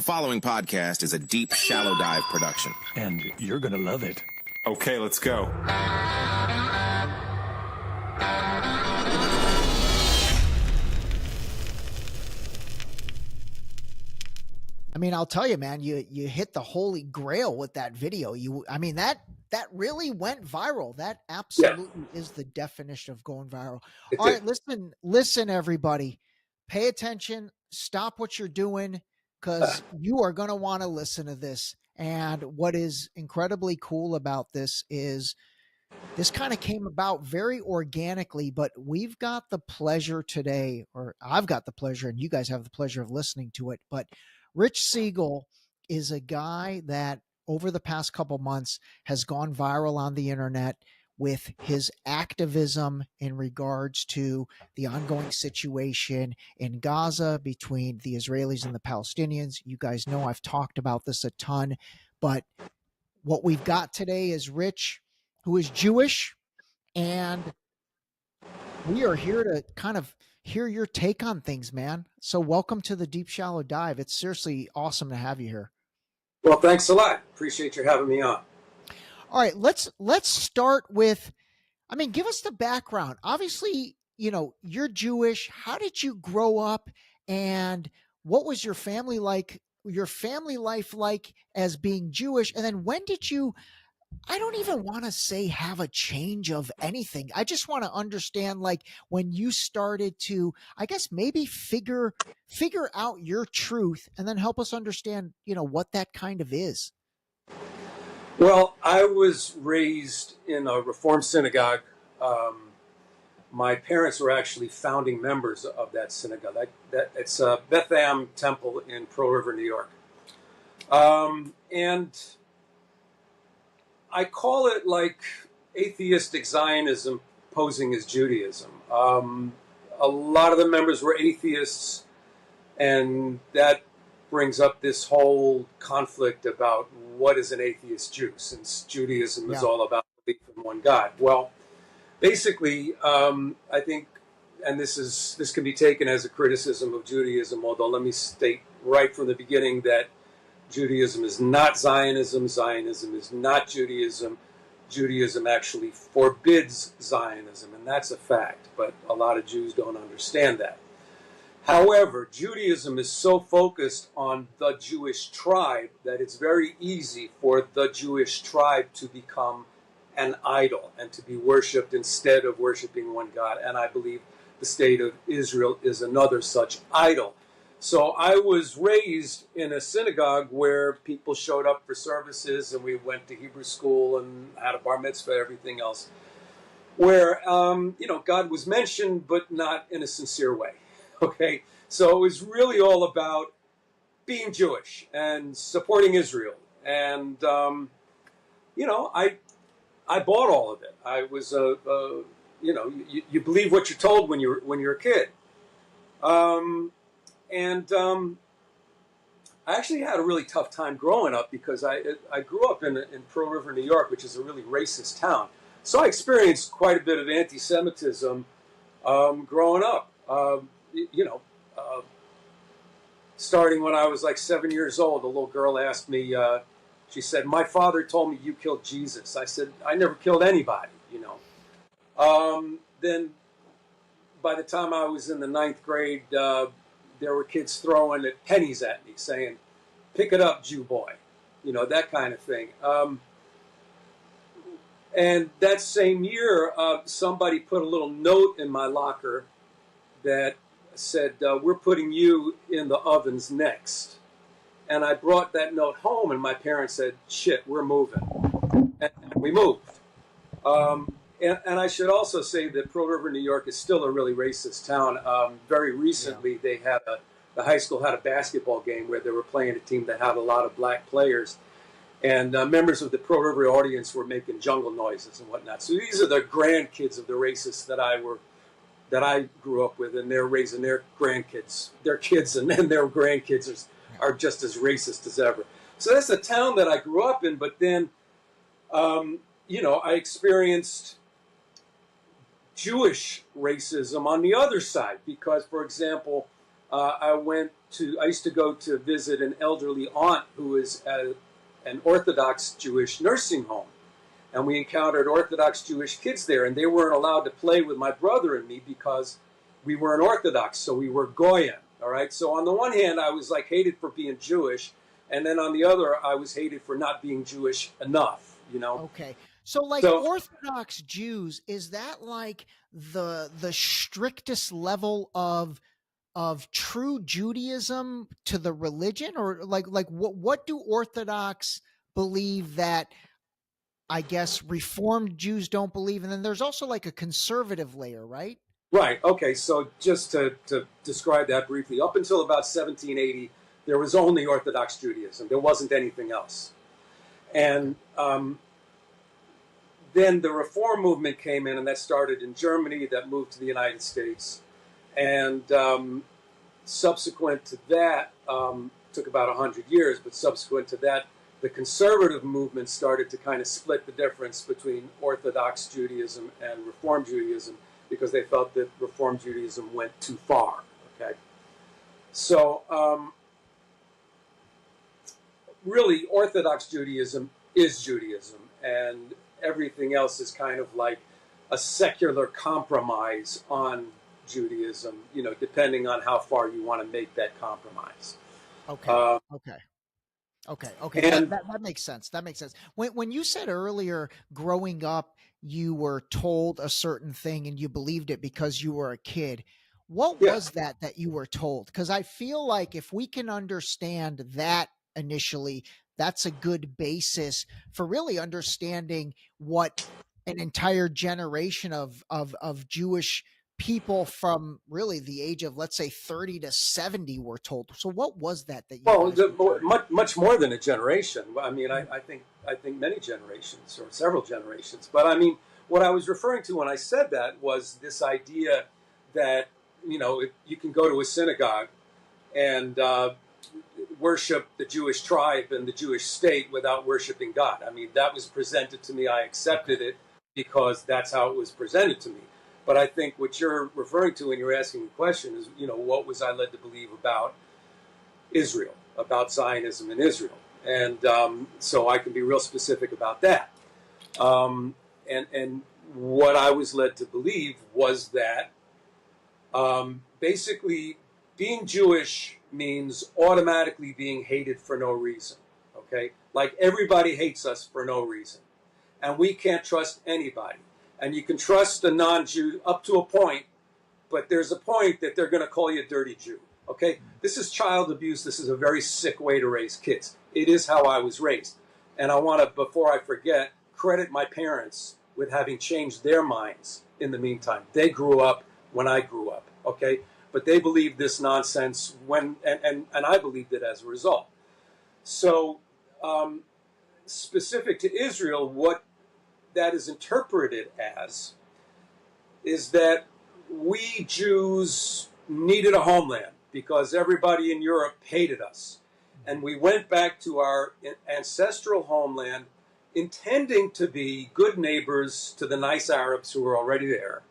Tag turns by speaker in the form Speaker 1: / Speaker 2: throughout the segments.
Speaker 1: The following podcast is a deep, shallow dive production.
Speaker 2: And you're going to love it.
Speaker 3: Okay, let's go.
Speaker 4: I mean, I'll tell you, man, you hit the holy grail with that video. That really went viral. That absolutely is the definition of going viral. All right, listen, everybody, pay attention. Stop what you're doing, because you are going to want to listen to this. And what is incredibly cool about this is this kind of came about very organically, but we've got the pleasure today, or I've got the pleasure, and you guys have the pleasure of listening to it. But Rich Siegel is a guy that over the past couple months has gone viral on the internet with his activism in regards to the ongoing situation in Gaza between the Israelis and the Palestinians. You guys know I've talked about this a ton, but what we've got today is Rich, who is Jewish, and we are here to kind of hear your take on things, man. So welcome to the Deep Shallow Dive. It's seriously awesome to have you here.
Speaker 5: Well, thanks a lot. Appreciate you having me on.
Speaker 4: All right, let's start with, give us the background. Obviously, you're Jewish. How did you grow up, and what was your family life like as being Jewish? And then when did you, I don't even want to say have a change of anything. I just want to understand, like, when you started to, I guess, maybe figure out your truth, and then help us understand, what that kind of is.
Speaker 5: Well, I was raised in a Reform synagogue. My parents were actually founding members of that synagogue. It's a Bethlehem Temple in Pearl River, New York. And I call it like atheistic Zionism posing as Judaism. A lot of the members were atheists, and that brings up this whole conflict about what is an atheist Jew, since Judaism is all about belief in one God. Well, basically, I think, and this can be taken as a criticism of Judaism, although let me state right from the beginning that Judaism is not Zionism. Zionism is not Judaism. Judaism actually forbids Zionism, and that's a fact, but a lot of Jews don't understand that. However, Judaism is so focused on the Jewish tribe that it's very easy for the Jewish tribe to become an idol and to be worshipped instead of worshiping one God. And I believe the state of Israel is another such idol. So I was raised in a synagogue where people showed up for services, and we went to Hebrew school and had a bar mitzvah, everything else, where, God was mentioned, but not in a sincere way. Okay, so it was really all about being Jewish and supporting Israel, and I bought all of it. I was you believe what you're told when you're a kid, and I actually had a really tough time growing up because I grew up in Pearl River, New York, which is a really racist town. So I experienced quite a bit of anti-Semitism growing up. Starting when I was like 7 years old, a little girl asked me, she said, "My father told me you killed Jesus." I said, "I never killed anybody, Then by the time I was in the 9th grade, there were kids throwing pennies at me saying, "Pick it up, Jew boy," that kind of thing. And that same year, somebody put a little note in my locker that said, "We're putting you in the ovens next." And I brought that note home, and my parents said, "Shit, we're moving." And we moved. And I should also say that Pearl River, New York is still a really racist town. Very recently, the high school had a basketball game where they were playing a team that had a lot of black players. And members of the Pearl River audience were making jungle noises and whatnot. So these are the grandkids of the racists that I grew up with, and they're raising their grandkids, their kids, and then their grandkids are just as racist as ever. So that's the town that I grew up in. But then, I experienced Jewish racism on the other side because, for example, I used to go to visit an elderly aunt who is at an Orthodox Jewish nursing home. And we encountered Orthodox Jewish kids there, and they weren't allowed to play with my brother and me because we weren't Orthodox, so we were Goyim, all right? So on the one hand, I was like hated for being Jewish, and then on the other, I was hated for not being Jewish enough, you know?
Speaker 4: Okay. So like Orthodox Jews, is that like the strictest level of true Judaism to the religion, or like what do Orthodox believe that I guess Reformed Jews don't believe? And then there's also like a conservative layer, right?
Speaker 5: Right. Okay. So just to describe that briefly, up until about 1780, there was only Orthodox Judaism. There wasn't anything else. And then the Reform movement came in, and that started in Germany, that moved to the United States. And subsequent to that, took about 100 years, but subsequent to that, the conservative movement started to kind of split the difference between Orthodox Judaism and Reform Judaism, because they felt that Reform Judaism went too far. Okay, so really, Orthodox Judaism is Judaism, and everything else is kind of like a secular compromise on Judaism, you know, depending on how far you want to make that compromise.
Speaker 4: Okay. Okay.
Speaker 5: And
Speaker 4: That makes sense. That makes sense. When you said earlier, growing up, you were told a certain thing and you believed it because you were a kid. What was that you were told? Because I feel like if we can understand that initially, that's a good basis for really understanding what an entire generation of Jewish people from really the age of, let's say, 30 to 70 were told. So what was that you
Speaker 5: much more than a generation. I mean, I think many generations or several generations. But I mean, what I was referring to when I said that was this idea that, you know, you can go to a synagogue and worship the Jewish tribe and the Jewish state without worshiping God. I mean, that was presented to me. I accepted it because that's how it was presented to me. But I think what you're referring to when you're asking the question is, you know, what was I led to believe about Israel, about Zionism in Israel? And so I can be real specific about that. And what I was led to believe was that basically being Jewish means automatically being hated for no reason, okay? Like everybody hates us for no reason. And we can't trust anybody. And you can trust a non-Jew up to a point, but there's a point that they're going to call you a dirty Jew, okay? This is child abuse. This is a very sick way to raise kids. It is how I was raised. And I want to, before I forget, credit my parents with having changed their minds in the meantime. They grew up when I grew up, okay? But they believed this nonsense when, and I believed it as a result. So specific to Israel, what that is interpreted as is that we Jews needed a homeland because everybody in Europe hated us. And we went back to our ancestral homeland intending to be good neighbors to the nice Arabs who were already there.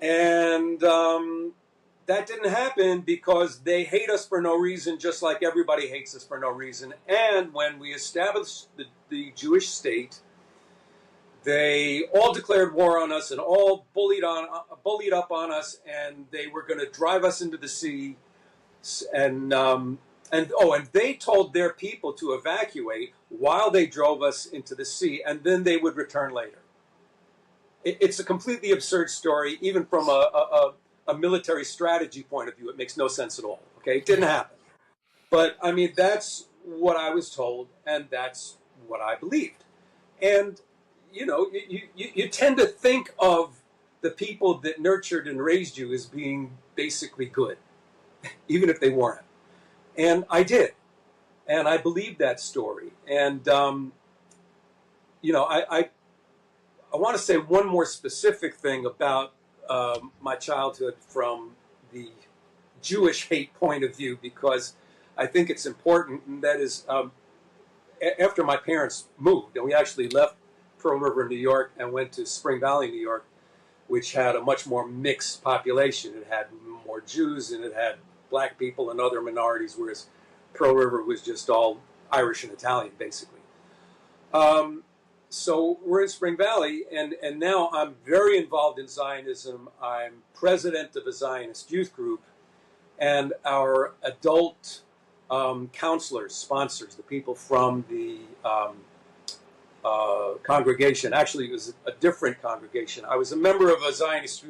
Speaker 5: And that didn't happen because they hate us for no reason, just like everybody hates us for no reason. And when we established the Jewish state, they all declared war on us and all bullied up on us, and they were going to drive us into the sea. And they told their people to evacuate while they drove us into the sea, and then they would return later. It's a completely absurd story, even from a military strategy point of view. It makes no sense at all. Okay, it didn't happen. But I mean, that's what I was told, and that's what I believed. And you know, you tend to think of the people that nurtured and raised you as being basically good, even if they weren't. And I did. And I believed that story. And, you know, I want to say one more specific thing about my childhood from the Jewish hate point of view, because I think it's important. And that is, after my parents moved, and we actually left Pearl River, New York, and went to Spring Valley, New York, which had a much more mixed population. It had more Jews and it had black people and other minorities, whereas Pearl River was just all Irish and Italian, basically. So we're in Spring Valley, and now I'm very involved in Zionism. I'm president of a Zionist youth group, and our adult counselors, sponsors, the people from the congregation. Actually, it was a different congregation. I was a member of a Zionist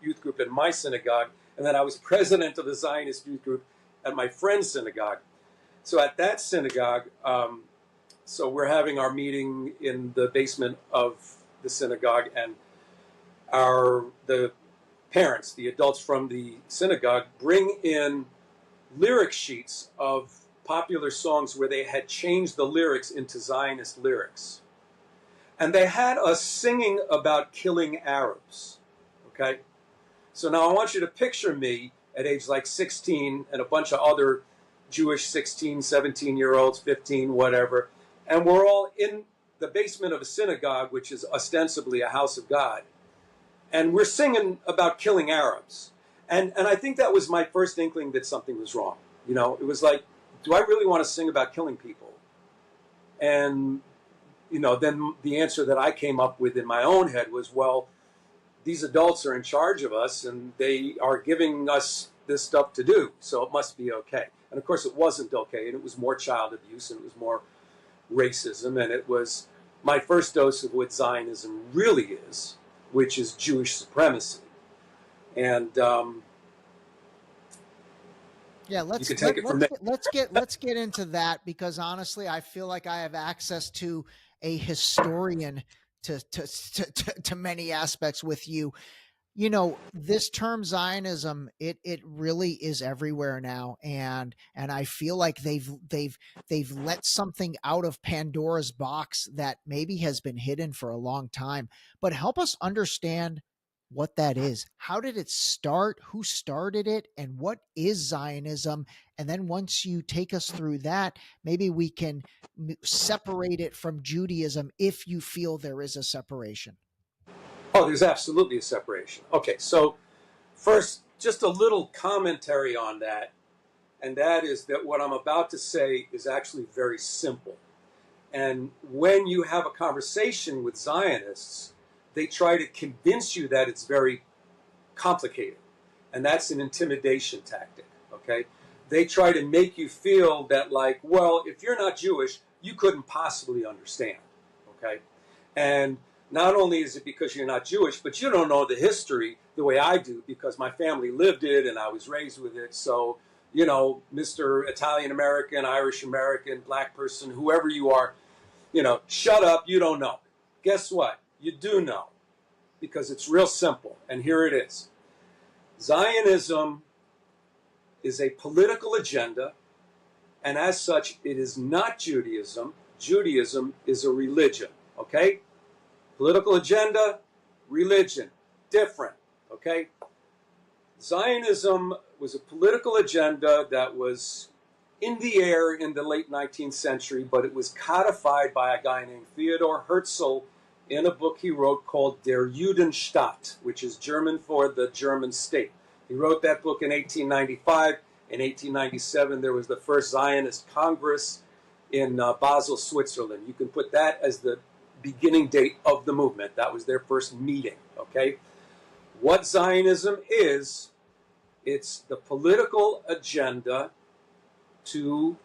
Speaker 5: youth group in my synagogue, and then I was president of the Zionist youth group at my friend's synagogue. So at that synagogue, so we're having our meeting in the basement of the synagogue, and the parents, the adults from the synagogue, bring in lyric sheets of popular songs where they had changed the lyrics into Zionist lyrics. And they had us singing about killing Arabs, okay? So now I want you to picture me at age like 16 and a bunch of other Jewish 16, 17-year-olds, 15, whatever, and we're all in the basement of a synagogue, which is ostensibly a house of God, and we're singing about killing Arabs. And I think that was my first inkling that something was wrong. You know, it was like, do I really want to sing about killing people? And, you know, then the answer that I came up with in my own head was, well, these adults are in charge of us and they are giving us this stuff to do, so it must be okay. And of course it wasn't okay, and it was more child abuse, and it was more racism, and it was my first dose of what Zionism really is, which is Jewish supremacy. And
Speaker 4: yeah, let's get into that, because honestly, I feel like I have access to a historian to many aspects with you. You know, this term Zionism, it really is everywhere now, and I feel like they've let something out of Pandora's box that maybe has been hidden for a long time. But help us understand what that is. How did it start? Who started it? And what is Zionism? And then once you take us through that, maybe we can separate it from Judaism if you feel there is a separation.
Speaker 5: Oh, there's absolutely a separation. Okay, so first, just a little commentary on that, and that is that what I'm about to say is actually very simple. And when you have a conversation with Zionists, they try to convince you that it's very complicated, and that's an intimidation tactic, okay? They try to make you feel that, like, well, if you're not Jewish, you couldn't possibly understand, okay? And not only is it because you're not Jewish, but you don't know the history the way I do, because my family lived it and I was raised with it. So, you know, Mr. Italian American, Irish American, black person, whoever you are, you know, shut up, you don't know. Guess what? You do know, because it's real simple. And here it is. Zionism is a political agenda, and as such, it is not Judaism. Judaism is a religion, okay? Political agenda, religion, different, okay? Zionism was a political agenda that was in the air in the late 19th century, but it was codified by a guy named Theodor Herzl in a book he wrote called Der Judenstaat, which is German for the German state. He wrote that book in 1895. In 1897, there was the first Zionist Congress in Basel, Switzerland. You can put that as the beginning date of the movement. That was their first meeting, okay? What Zionism is, it's the political agenda to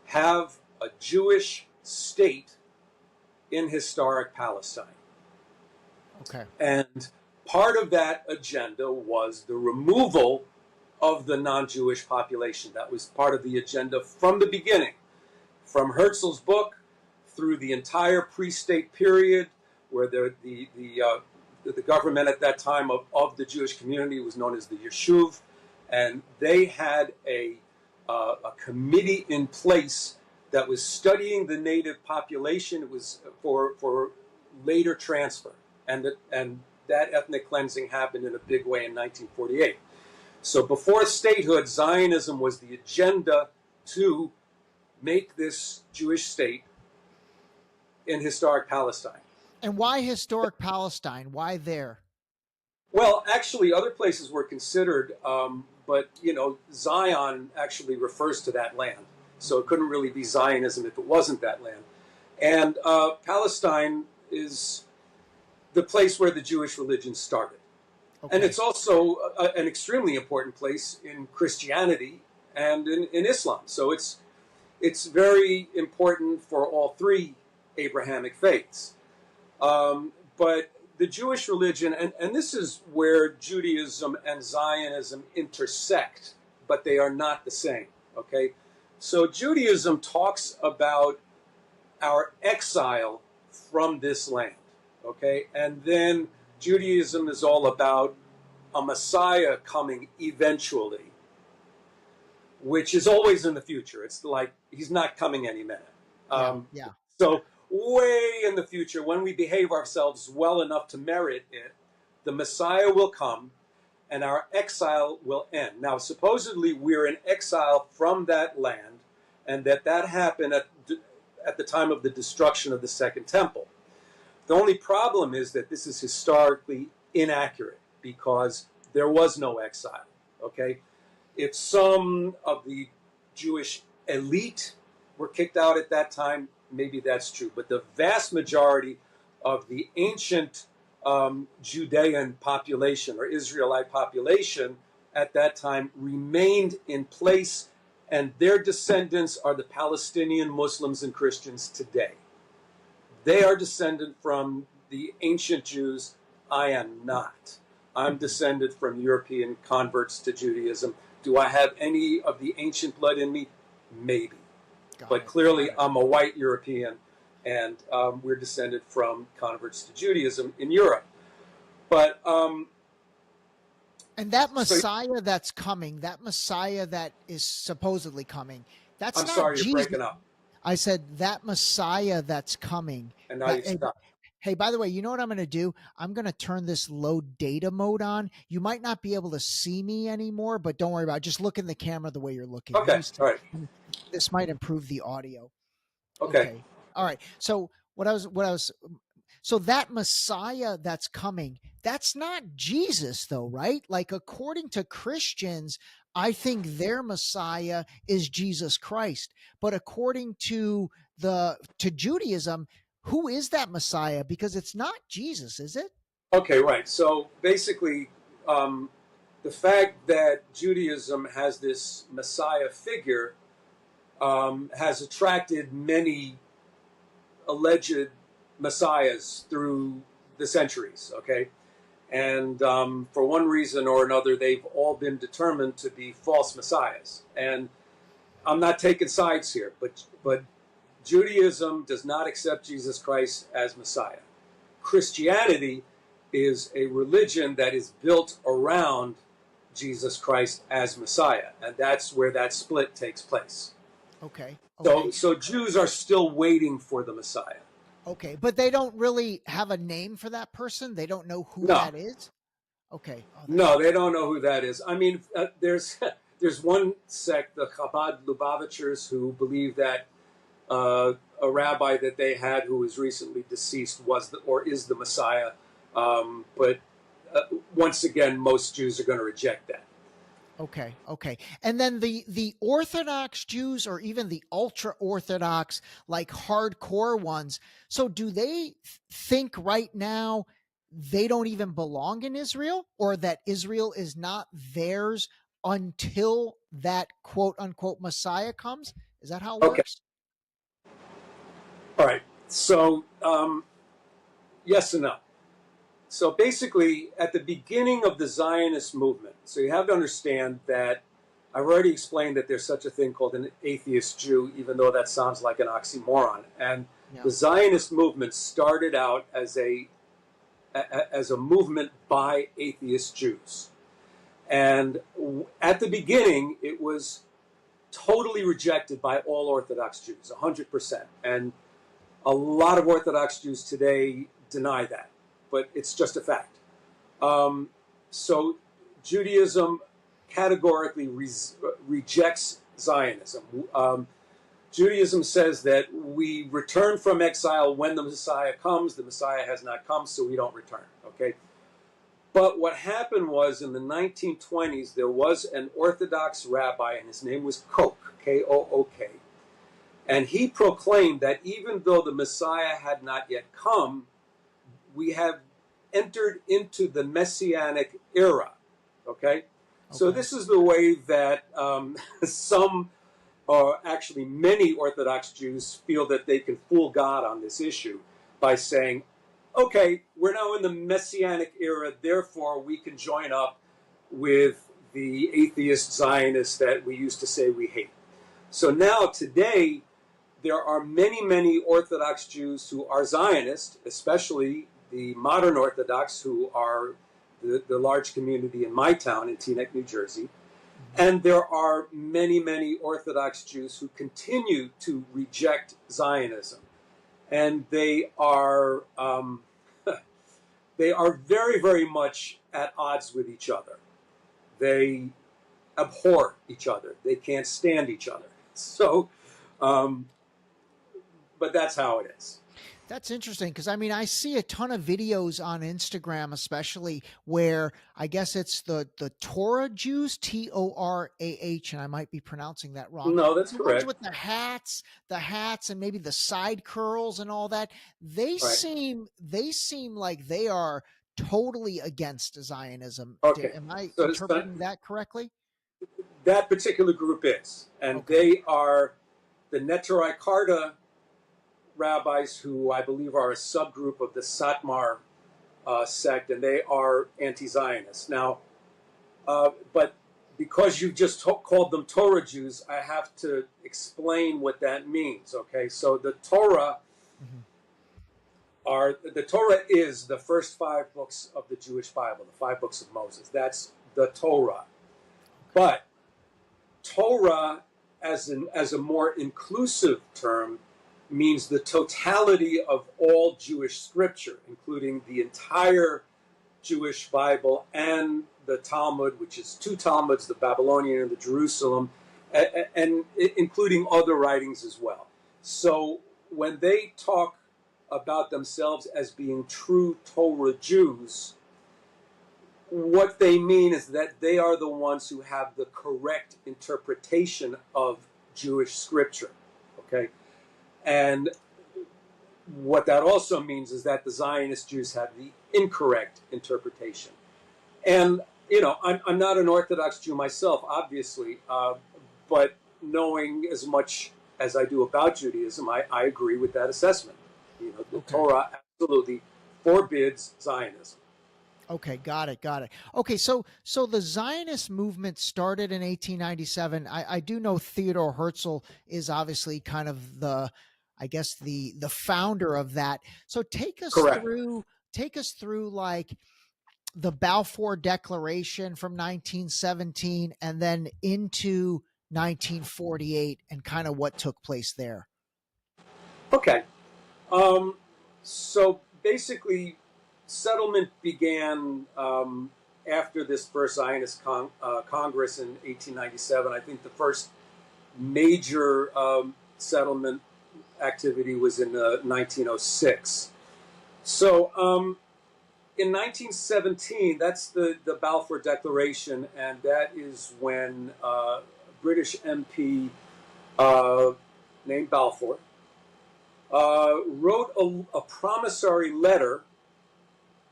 Speaker 5: have a Jewish state in historic Palestine.
Speaker 4: Okay.
Speaker 5: And part of that agenda was the removal of the non-Jewish population. That was part of the agenda from the beginning. From Herzl's book through the entire pre-state period, where the government at that time of the Jewish community was known as the Yeshuv, and they had a committee in place that was studying the native population. It was for later transfer, and that ethnic cleansing happened in a big way in 1948. So before statehood, Zionism was the agenda to make this Jewish state in historic Palestine.
Speaker 4: And why historic Palestine? Why there?
Speaker 5: Well, actually, other places were considered, but Zion actually refers to that land, so it couldn't really be Zionism if it wasn't that land. And Palestine is the place where the Jewish religion started. Okay. And it's also an extremely important place in Christianity and in Islam. So it's very important for all three Abrahamic faiths. But the Jewish religion, and this is where Judaism and Zionism intersect, but they are not the same, okay? So Judaism talks about our exile from this land, okay? And then Judaism is all about a Messiah coming eventually, which is always in the future. It's like he's not coming any minute.
Speaker 4: Yeah.
Speaker 5: So way in the future, when we behave ourselves well enough to merit it, the Messiah will come and our exile will end. Now, supposedly we're in exile from that land, and that happened at the time of the destruction of the Second Temple. The only problem is that this is historically inaccurate because there was no exile, okay? If some of the Jewish elite were kicked out at that time, maybe that's true. But the vast majority of the ancient Judean population or Israelite population at that time remained in place, and their descendants are the Palestinian Muslims and Christians today. They are descended from the ancient Jews. I am not. I'm descended from European converts to Judaism. Do I have any of the ancient blood in me? Maybe. But clearly I'm a white European, and we're descended from converts to Judaism in Europe. But
Speaker 4: and that Messiah that's coming, that Messiah that is supposedly coming, that's not
Speaker 5: sorry,
Speaker 4: Jesus.
Speaker 5: You're breaking up.
Speaker 4: I said that Messiah that's coming.
Speaker 5: And now you stop.
Speaker 4: Hey, by the way, you know what I'm going to do? I'm going to turn this low data mode on. You might not be able to see me anymore, but don't worry about it. Just look in the camera the way you're looking.
Speaker 5: Okay, all right.
Speaker 4: This might improve the audio.
Speaker 5: Okay.
Speaker 4: All right. So so that Messiah that's coming, that's not Jesus though, right? Like according to Christians, I think their Messiah is Jesus Christ. But according to Judaism, who is that Messiah? Because it's not Jesus, is it?
Speaker 5: Okay, right. So basically, the fact that Judaism has this Messiah figure has attracted many alleged messiahs through the centuries, okay? And for one reason or another, they've all been determined to be false messiahs. And I'm not taking sides here, but Judaism does not accept Jesus Christ as Messiah. Christianity is a religion that is built around Jesus Christ as Messiah, and that's where that split takes place.
Speaker 4: Okay.
Speaker 5: So Jews are still waiting for the Messiah.
Speaker 4: Okay, but they don't really have a name for that person? They don't know who that is? Okay.
Speaker 5: No, they don't know who that is. I mean, there's one sect, the Chabad Lubavitchers, who believe that a rabbi that they had who was recently deceased is the Messiah. But once again, most Jews are going to reject that.
Speaker 4: Okay. And then the Orthodox Jews, or even the ultra-Orthodox, like hardcore ones, so do they think right now they don't even belong in Israel, or that Israel is not theirs until that quote-unquote Messiah comes? Is that how it works?
Speaker 5: All right. So, yes and no. So basically, at the beginning of the Zionist movement, so you have to understand that I've already explained that there's such a thing called an atheist Jew, even though that sounds like an oxymoron. And the Zionist movement started out as a movement by atheist Jews. And at the beginning, it was totally rejected by all Orthodox Jews, 100%. And a lot of Orthodox Jews today deny that, but it's just a fact. So Judaism categorically rejects Zionism. Judaism says that we return from exile when the Messiah comes. The Messiah has not come, so we don't return, okay? But what happened was in the 1920s, there was an Orthodox rabbi, and his name was Koch, K-O-O-K. And he proclaimed that even though the Messiah had not yet come, we have entered into the Messianic era. Okay? So this is the way that some, or actually many Orthodox Jews feel that they can fool God on this issue by saying, okay, we're now in the Messianic era, therefore we can join up with the atheist Zionists that we used to say we hate. So now, today, there are many, many Orthodox Jews who are Zionists, especially the modern Orthodox, who are the large community in my town in Teaneck, New Jersey. And there are many, many Orthodox Jews who continue to reject Zionism. And they are very, very much at odds with each other. They abhor each other. They can't stand each other. So, but that's how it is.
Speaker 4: That's interesting because I mean I see a ton of videos on Instagram, especially where I guess it's the Torah Jews, Torah, and I might be pronouncing that wrong.
Speaker 5: No, that's
Speaker 4: the
Speaker 5: correct.
Speaker 4: Ones with the hats, and maybe the side curls and all that. They seem like they are totally against Zionism.
Speaker 5: Okay.
Speaker 4: Am I interpreting that correctly?
Speaker 5: That particular group is, and they are the Neturei Karta rabbis, who I believe are a subgroup of the Satmar sect, and they are anti-Zionists. Now, but because you just called them Torah Jews, I have to explain what that means. Okay, so the Torah is the first 5 books of the Jewish Bible, the 5 books of Moses. That's the Torah. But Torah, as a more inclusive term, means the totality of all Jewish scripture, including the entire Jewish Bible and the Talmud, which is 2 Talmuds, the Babylonian and the Jerusalem, and including other writings as well. So when they talk about themselves as being true Torah Jews, what they mean is that they are the ones who have the correct interpretation of Jewish scripture. Okay? And what that also means is that the Zionist Jews have the incorrect interpretation. And, you know, I'm not an Orthodox Jew myself, obviously, but knowing as much as I do about Judaism, I agree with that assessment. You know, the Torah absolutely forbids Zionism.
Speaker 4: Okay, got it. Okay, so the Zionist movement started in 1897. I do know Theodore Herzl is obviously kind of the founder of that. So take us through like the Balfour Declaration from 1917 and then into 1948 and kind of what took place there.
Speaker 5: Okay. So basically, settlement began after this first Zionist Congress in 1897. I think the first major settlement activity was in 1906. So in 1917, that's the Balfour Declaration, and that is when British MP named Balfour wrote a promissory letter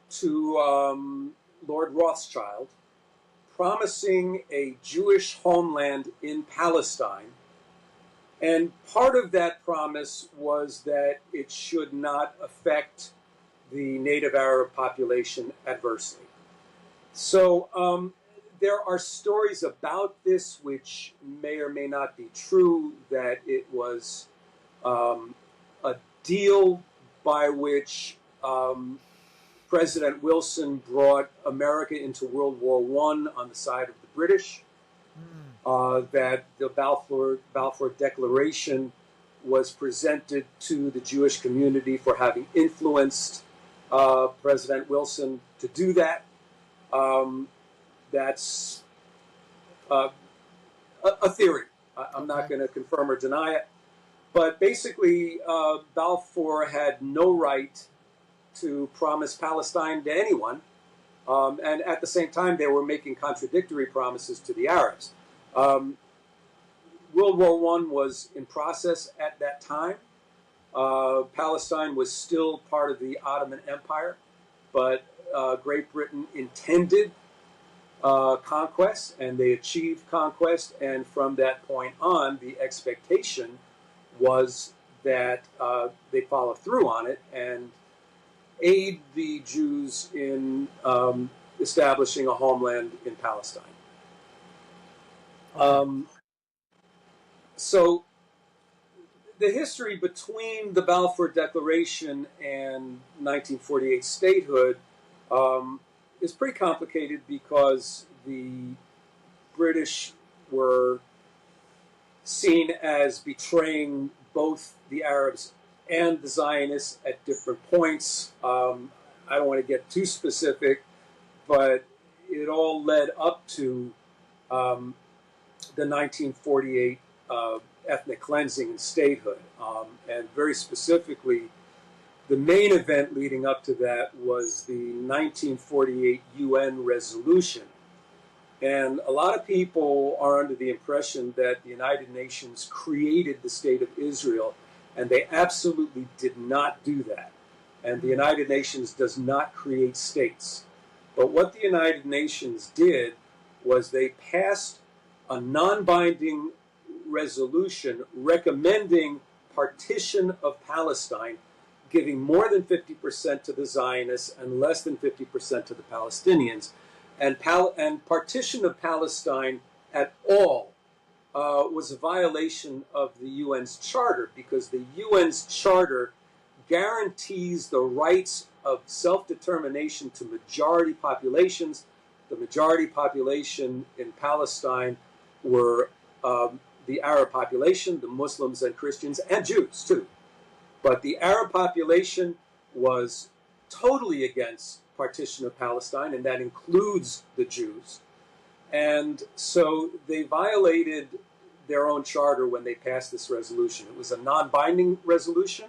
Speaker 5: to Lord Rothschild, promising a Jewish homeland in Palestine. And part of that promise was that it should not affect the native Arab population adversely. So there are stories about this which may or may not be true, that it was a deal by which President Wilson brought America into World War I on the side of the British, that the Balfour Declaration was presented to the Jewish community for having influenced President Wilson to do that. That's a theory. I'm not going to confirm or deny it. But basically, Balfour had no right to promise Palestine to anyone. And at the same time, they were making contradictory promises to the Arabs. World War I was in process at that time. Palestine was still part of the Ottoman Empire, but Great Britain intended conquest, and they achieved conquest. And from that point on, the expectation was that they follow through on it and aid the Jews in establishing a homeland in Palestine. So the history between the Balfour Declaration and 1948 statehood is pretty complicated because the British were seen as betraying both the Arabs and the Zionists at different points. I don't want to get too specific, but it all led up to the 1948 ethnic cleansing and statehood. And very specifically, the main event leading up to that was the 1948 UN resolution. And a lot of people are under the impression that the United Nations created the State of Israel, and they absolutely did not do that. And the United Nations does not create states. But what the United Nations did was they passed a non-binding resolution recommending partition of Palestine, giving more than 50% to the Zionists and less than 50% to the Palestinians. And partition of Palestine at all was a violation of the UN's charter, because the UN's charter guarantees the rights of self-determination to majority populations. The majority population in Palestine were the Arab population, the Muslims and Christians, and Jews too. But the Arab population was totally against partition of Palestine, and that includes the Jews. And so they violated their own charter when they passed this resolution. It was a non-binding resolution,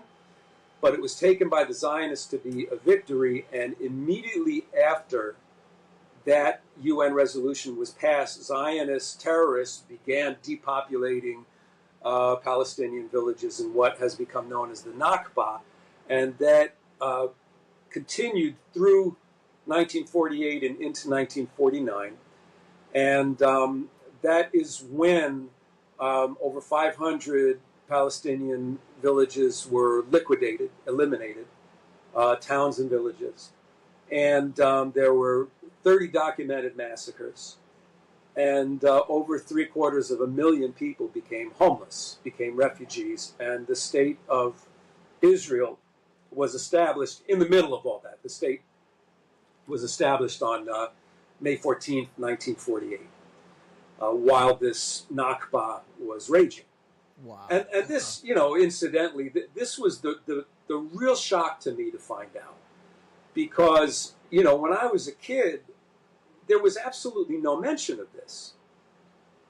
Speaker 5: but it was taken by the Zionists to be a victory, and immediately after that UN resolution was passed, Zionist terrorists began depopulating Palestinian villages in what has become known as the Nakba, and that continued through 1948 and into 1949. And that is when over 500 Palestinian villages were liquidated, eliminated, towns and villages. And there were 30 documented massacres. And over 750,000 people became homeless, became refugees. And the state of Israel was established in the middle of all that. The state was established on May 14th, 1948, while this Nakba was raging.
Speaker 4: Wow.
Speaker 5: And this, you know, incidentally, this was the real shock to me to find out. Because, you know, when I was a kid, there was absolutely no mention of this.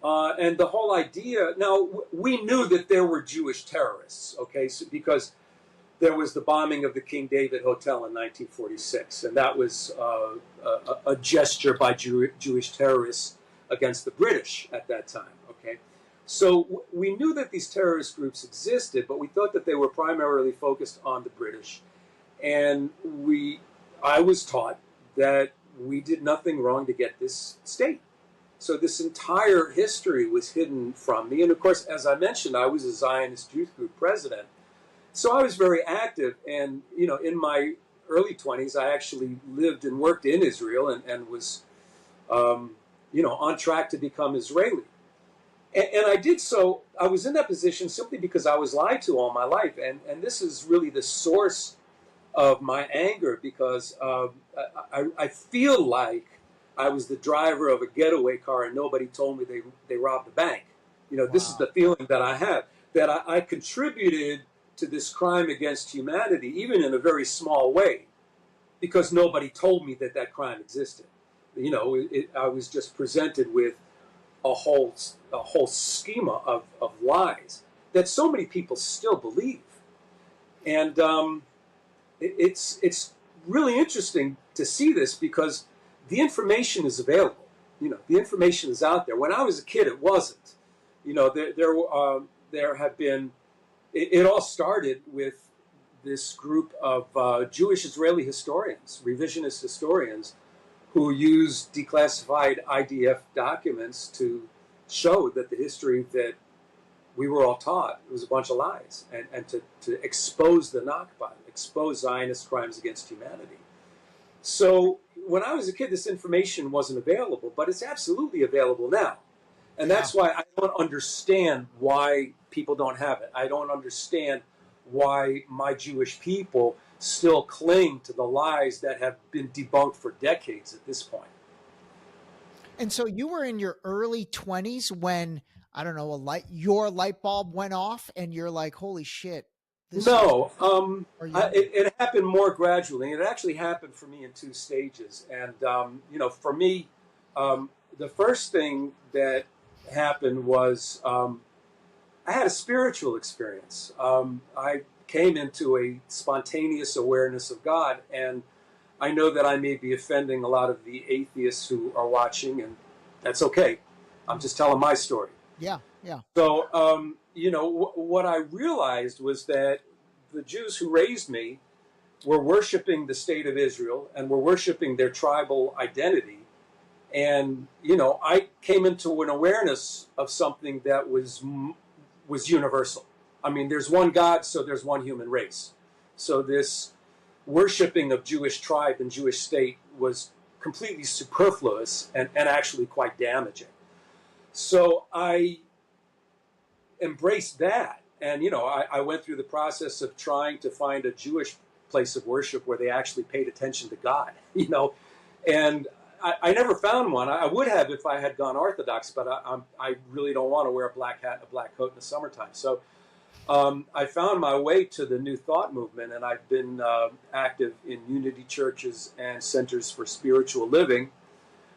Speaker 5: And the whole idea, now, we knew that there were Jewish terrorists, okay, so, because there was the bombing of the King David Hotel in 1946, and that was a gesture by Jewish terrorists against the British at that time, okay? So we knew that these terrorist groups existed, but we thought that they were primarily focused on the British. And I was taught that we did nothing wrong to get this state. So this entire history was hidden from me. And of course, as I mentioned, I was a Zionist youth group president. So I was very active. And, you know, in my early 20s, I actually lived and worked in Israel and was, you know, on track to become Israeli. And I did so, I was in that position simply because I was lied to all my life. And this is really the source of my anger, because I feel like I was the driver of a getaway car and nobody told me they robbed a bank. You know, wow. This is the feeling that I have, that I contributed to this crime against humanity, even in a very small way, because nobody told me that that crime existed. You know, I was just presented with a whole schema of lies that so many people still believe. And it's really interesting to see this, because the information is available. The information is out there. When I was a kid, it wasn't. There have been. It all started with this group of Jewish Israeli historians, revisionist historians, who used declassified IDF documents to show that the history that we were all taught was a bunch of lies, and to expose the Nakba, expose Zionist crimes against humanity. So when I was a kid, this information wasn't available, but it's absolutely available now. And that's why I don't understand why people don't have it. I don't understand why my Jewish people still cling to the lies that have been debunked for decades at this point.
Speaker 4: And so you were in your early 20s when, I don't know, your light bulb went off and you're like, holy shit.
Speaker 5: No, it happened more gradually. It actually happened for me in two stages. And, for me, the first thing that happened was I had a spiritual experience. I came into a spontaneous awareness of God, and I know that I may be offending a lot of the atheists who are watching, and that's okay. I'm just telling my story.
Speaker 4: Yeah, yeah.
Speaker 5: So, what I realized was that the Jews who raised me were worshiping the state of Israel and were worshiping their tribal identity. And, I came into an awareness of something that was universal. I mean, there's one God, so there's one human race. So this worshiping of Jewish tribe and Jewish state was completely superfluous and actually quite damaging. So I embraced that. And, I went through the process of trying to find a Jewish place of worship where they actually paid attention to God, and I never found one. I would have if I had gone Orthodox, but I really don't want to wear a black hat and a black coat in the summertime. So I found my way to the New Thought movement, and I've been active in unity churches and centers for spiritual living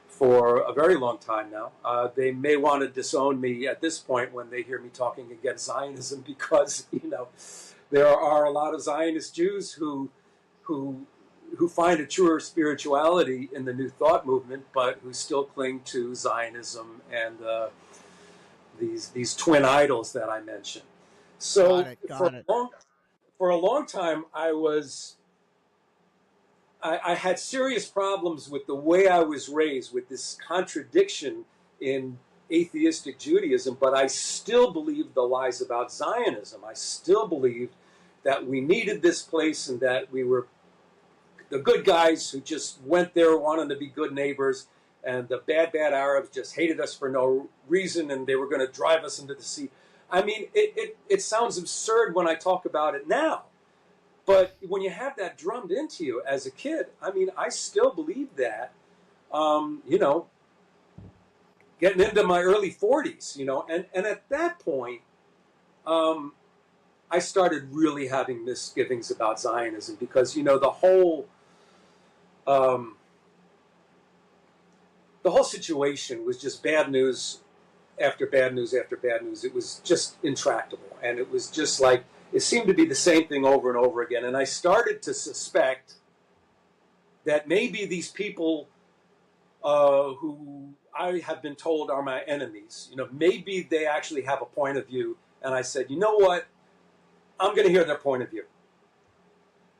Speaker 5: for a very long time now. They may want to disown me at this point when they hear me talking against Zionism, because there are a lot of Zionist Jews who find a truer spirituality in the New Thought movement, but who still cling to Zionism and these twin idols that I mentioned. So for a long time, I had serious problems with the way I was raised, with this contradiction in atheistic Judaism, but I still believed the lies about Zionism. I still believed that we needed this place and that we were the good guys who just went there wanting to be good neighbors, and the bad Arabs just hated us for no reason, and they were going to drive us into the sea. I mean, it sounds absurd when I talk about it now. But when you have that drummed into you as a kid, I mean, I still believe that, getting into my early 40s, and at that point, I started really having misgivings about Zionism, because, the whole situation was just bad news after bad news after bad news. It was just intractable, and it was just like, it seemed to be the same thing over and over again. And I started to suspect that maybe these people who I have been told are my enemies, maybe they actually have a point of view. And I said, you know what? I'm going to hear their point of view.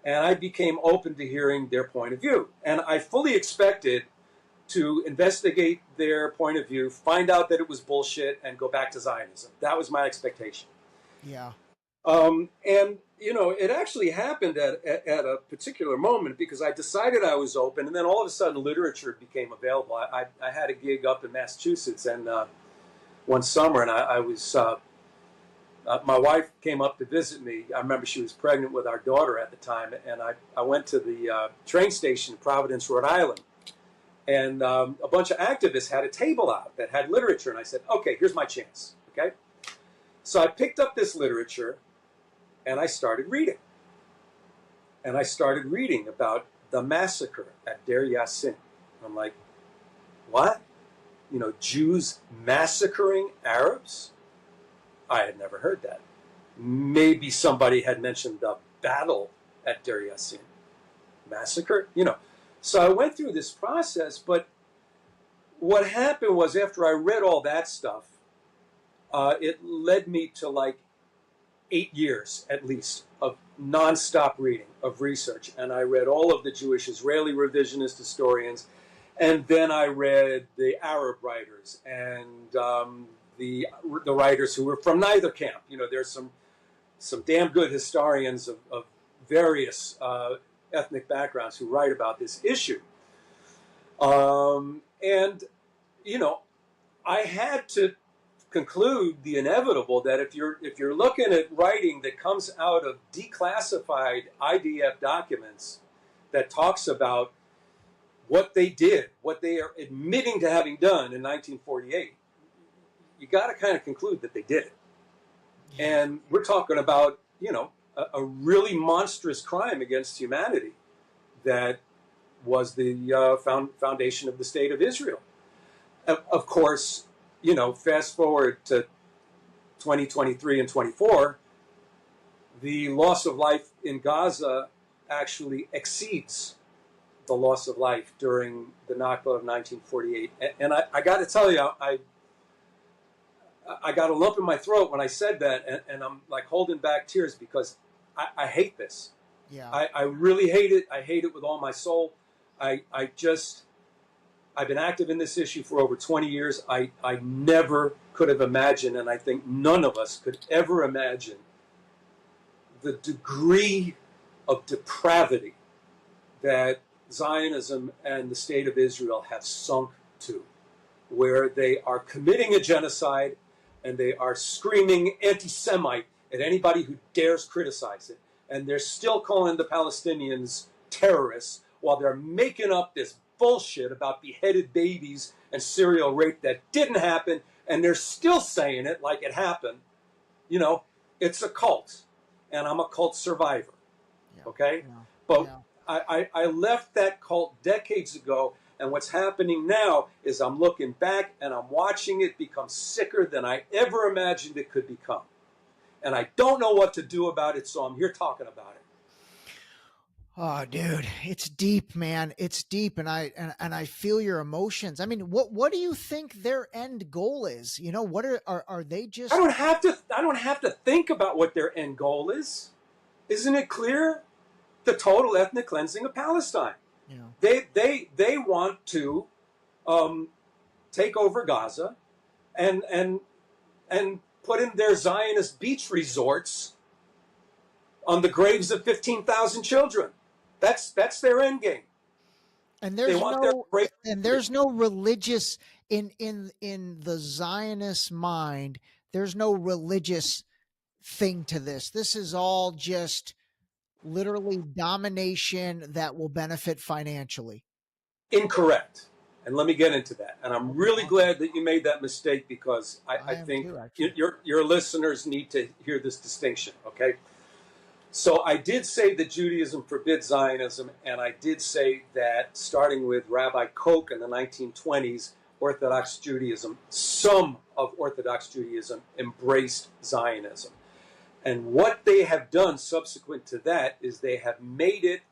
Speaker 5: And I became open to hearing their point of view. And I fully expected to investigate their point of view, find out that it was bullshit, and go back to Zionism. That was my expectation.
Speaker 4: Yeah.
Speaker 5: And, it actually happened at a particular moment, because I decided I was open, and then all of a sudden literature became available. I had a gig up in Massachusetts, and one summer, and I was, my wife came up to visit me. I remember she was pregnant with our daughter at the time, and I went to the train station in Providence, Rhode Island, and a bunch of activists had a table out that had literature, and I said, okay, here's my chance, okay? So I picked up this literature, and I started reading. And I started reading about the massacre at Deir Yassin. I'm like, what? Jews massacring Arabs? I had never heard that. Maybe somebody had mentioned the battle at Deir Yassin. Massacre? So I went through this process, but what happened was after I read all that stuff, it led me to like 8 years at least of nonstop reading, of research. And I read all of the Jewish Israeli revisionist historians. And then I read the Arab writers and the writers who were from neither camp. You know, there's some damn good historians of various ethnic backgrounds who write about this issue. And, you know, I had to conclude the inevitable that if you're looking at writing that comes out of declassified IDF documents that talks about what they did, what they are admitting to having done in 1948, you got to kind of conclude that they did it. And we're talking about, you know, a really monstrous crime against humanity that was the foundation of the State of Israel. Of course, you know, fast forward to 2023 and 24, the loss of life in Gaza actually exceeds the loss of life during the Nakba of 1948. And I got to tell you, I got a lump in my throat when I said that, and I'm like holding back tears because I hate this.
Speaker 4: Yeah.
Speaker 5: I really hate it. I hate it with all my soul. I've been active in this issue for over 20 years. I never could have imagined, and I think none of us could ever imagine, the degree of depravity that Zionism and the State of Israel have sunk to, where they are committing a genocide and they are screaming anti-Semite at anybody who dares criticize it. And they're still calling the Palestinians terrorists while they're making up this bullshit about beheaded babies and serial rape that didn't happen, and they're still saying it like it happened. You know, it's a cult, and I'm a cult survivor.
Speaker 4: Yeah.
Speaker 5: Okay?
Speaker 4: Yeah.
Speaker 5: But
Speaker 4: yeah.
Speaker 5: I left that cult decades ago, and what's happening now is I'm looking back and I'm watching it become sicker than I ever imagined it could become. And I don't know what to do about it, so I'm here talking about it.
Speaker 4: Oh, dude, it's deep, man. It's deep, and I feel your emotions. I mean, what do you think their end goal is? You know, what are they just?
Speaker 5: I don't have to think about what their end goal is. Isn't it clear? The total ethnic cleansing of Palestine.
Speaker 4: Yeah.
Speaker 5: They want to take over Gaza and put in their Zionist beach resorts on the graves of 15,000 children. That's their end game.
Speaker 4: And there's no religious in the Zionist mind. There's no religious thing to this. This is all just literally domination that will benefit financially.
Speaker 5: Incorrect. And let me get into that. And I'm really glad that you made that mistake, because I think your listeners need to hear this distinction, okay? So I did say that Judaism forbids Zionism, and I did say that starting with Rabbi Koch in the 1920s, Orthodox Judaism, some of Orthodox Judaism embraced Zionism. And what they have done subsequent to that is they have made it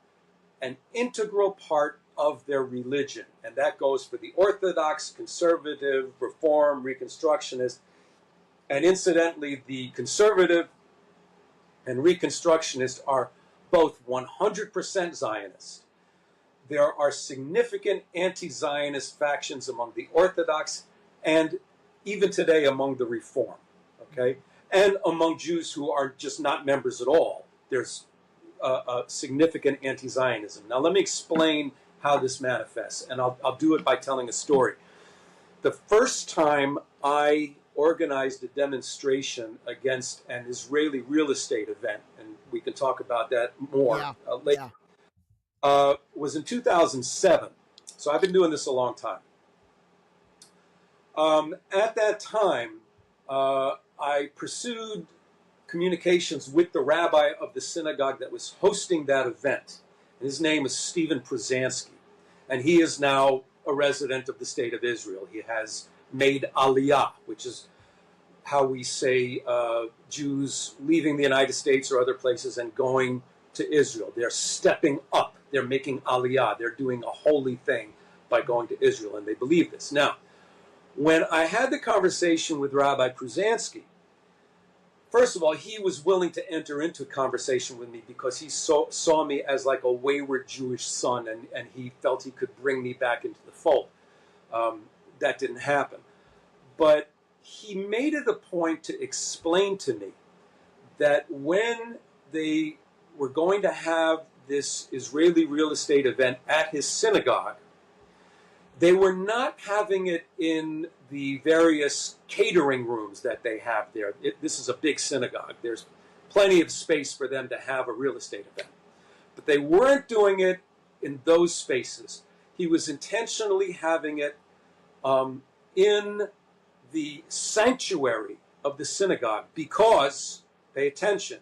Speaker 5: an integral part of their religion. And that goes for the Orthodox, Conservative, Reform, Reconstructionist. And incidentally, the Conservative and Reconstructionists are both 100% Zionist. There are significant anti-Zionist factions among the Orthodox and even today among the Reform, okay? And among Jews who are just not members at all. There's a significant anti-Zionism. Now let me explain how this manifests, and I'll do it by telling a story. The first time I organized a demonstration against an Israeli real estate event, and we can talk about that more later, was in 2007. So I've been doing this a long time. At that time, I pursued communications with the rabbi of the synagogue that was hosting that event. His name is Stephen Przansky, and he is now a resident of the State of Israel. He has made aliyah, which is how we say Jews leaving the United States or other places and going to Israel. They're stepping up They're making aliyah. They're doing a holy thing by going to Israel, and they believe this. Now, when I had the conversation with Rabbi Pruzansky, first of all, he was willing to enter into a conversation with me because he saw me as like a wayward Jewish son, and he felt he could bring me back into the fold. That didn't happen. But he made it a point to explain to me that when they were going to have this Israeli real estate event at his synagogue, they were not having it in the various catering rooms that they have there. This is a big synagogue. There's plenty of space for them to have a real estate event. But they weren't doing it in those spaces. He was intentionally having it in the sanctuary of the synagogue because, pay attention,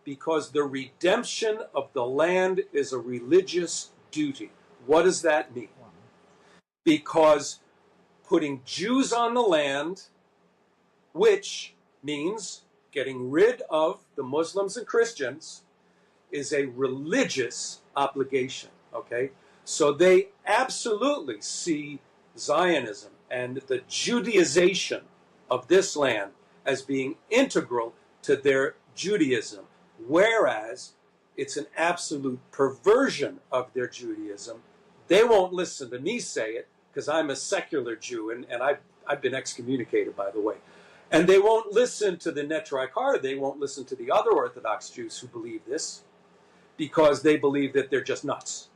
Speaker 5: because the redemption of the land is a religious duty. What does that mean? Because putting Jews on the land, which means getting rid of the Muslims and Christians, is a religious obligation, okay? So they absolutely see Zionism and the Judaization of this land as being integral to their Judaism, whereas it's an absolute perversion of their Judaism. They won't listen to me say it because I'm a secular Jew, and I've been excommunicated, by the way. And they won't listen to the Netraikar. They won't listen to the other Orthodox Jews who believe this because they believe that they're just nuts,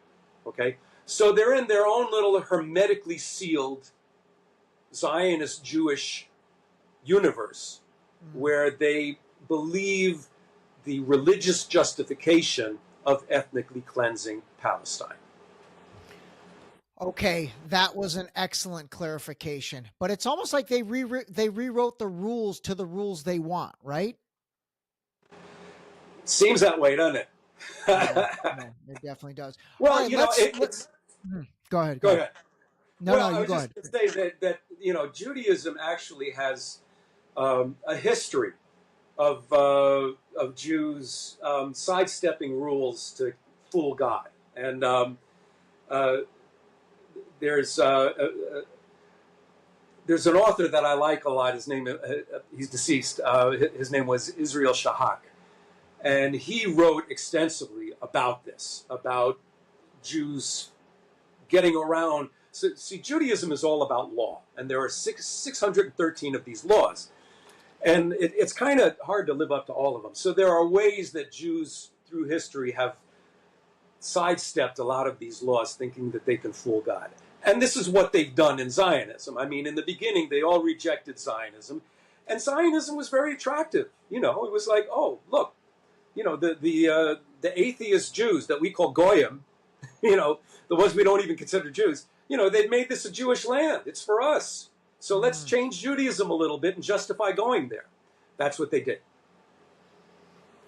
Speaker 5: okay? So they're in their own little hermetically sealed Zionist Jewish universe where they believe the religious justification of ethnically cleansing Palestine.
Speaker 4: Okay, that was an excellent clarification. But it's almost like they rewrote the rules to the rules they want, right?
Speaker 5: Seems that way, doesn't it?
Speaker 4: No, it definitely does.
Speaker 5: Well,
Speaker 4: right,
Speaker 5: you know,
Speaker 4: go ahead.
Speaker 5: Go ahead.
Speaker 4: No,
Speaker 5: well,
Speaker 4: no,
Speaker 5: I
Speaker 4: you
Speaker 5: was
Speaker 4: go
Speaker 5: just
Speaker 4: ahead.
Speaker 5: going to say that you know, Judaism actually has a history of Jews sidestepping rules to fool God, and there's an author that I like a lot. His name, he's deceased. His name was Israel Shahak, and he wrote extensively about this, about Jews getting around. So, see, Judaism is all about law, and there are 613 of these laws. And it's kind of hard to live up to all of them. So there are ways that Jews through history have sidestepped a lot of these laws thinking that they can fool God. And this is what they've done in Zionism. I mean, in the beginning, they all rejected Zionism. And Zionism was very attractive. You know, it was like, oh, look, you know, the atheist Jews that we call Goyim, you know, the ones we don't even consider Jews, you know, they've made this a Jewish land. It's for us. So let's change Judaism a little bit and justify going there. That's what they did.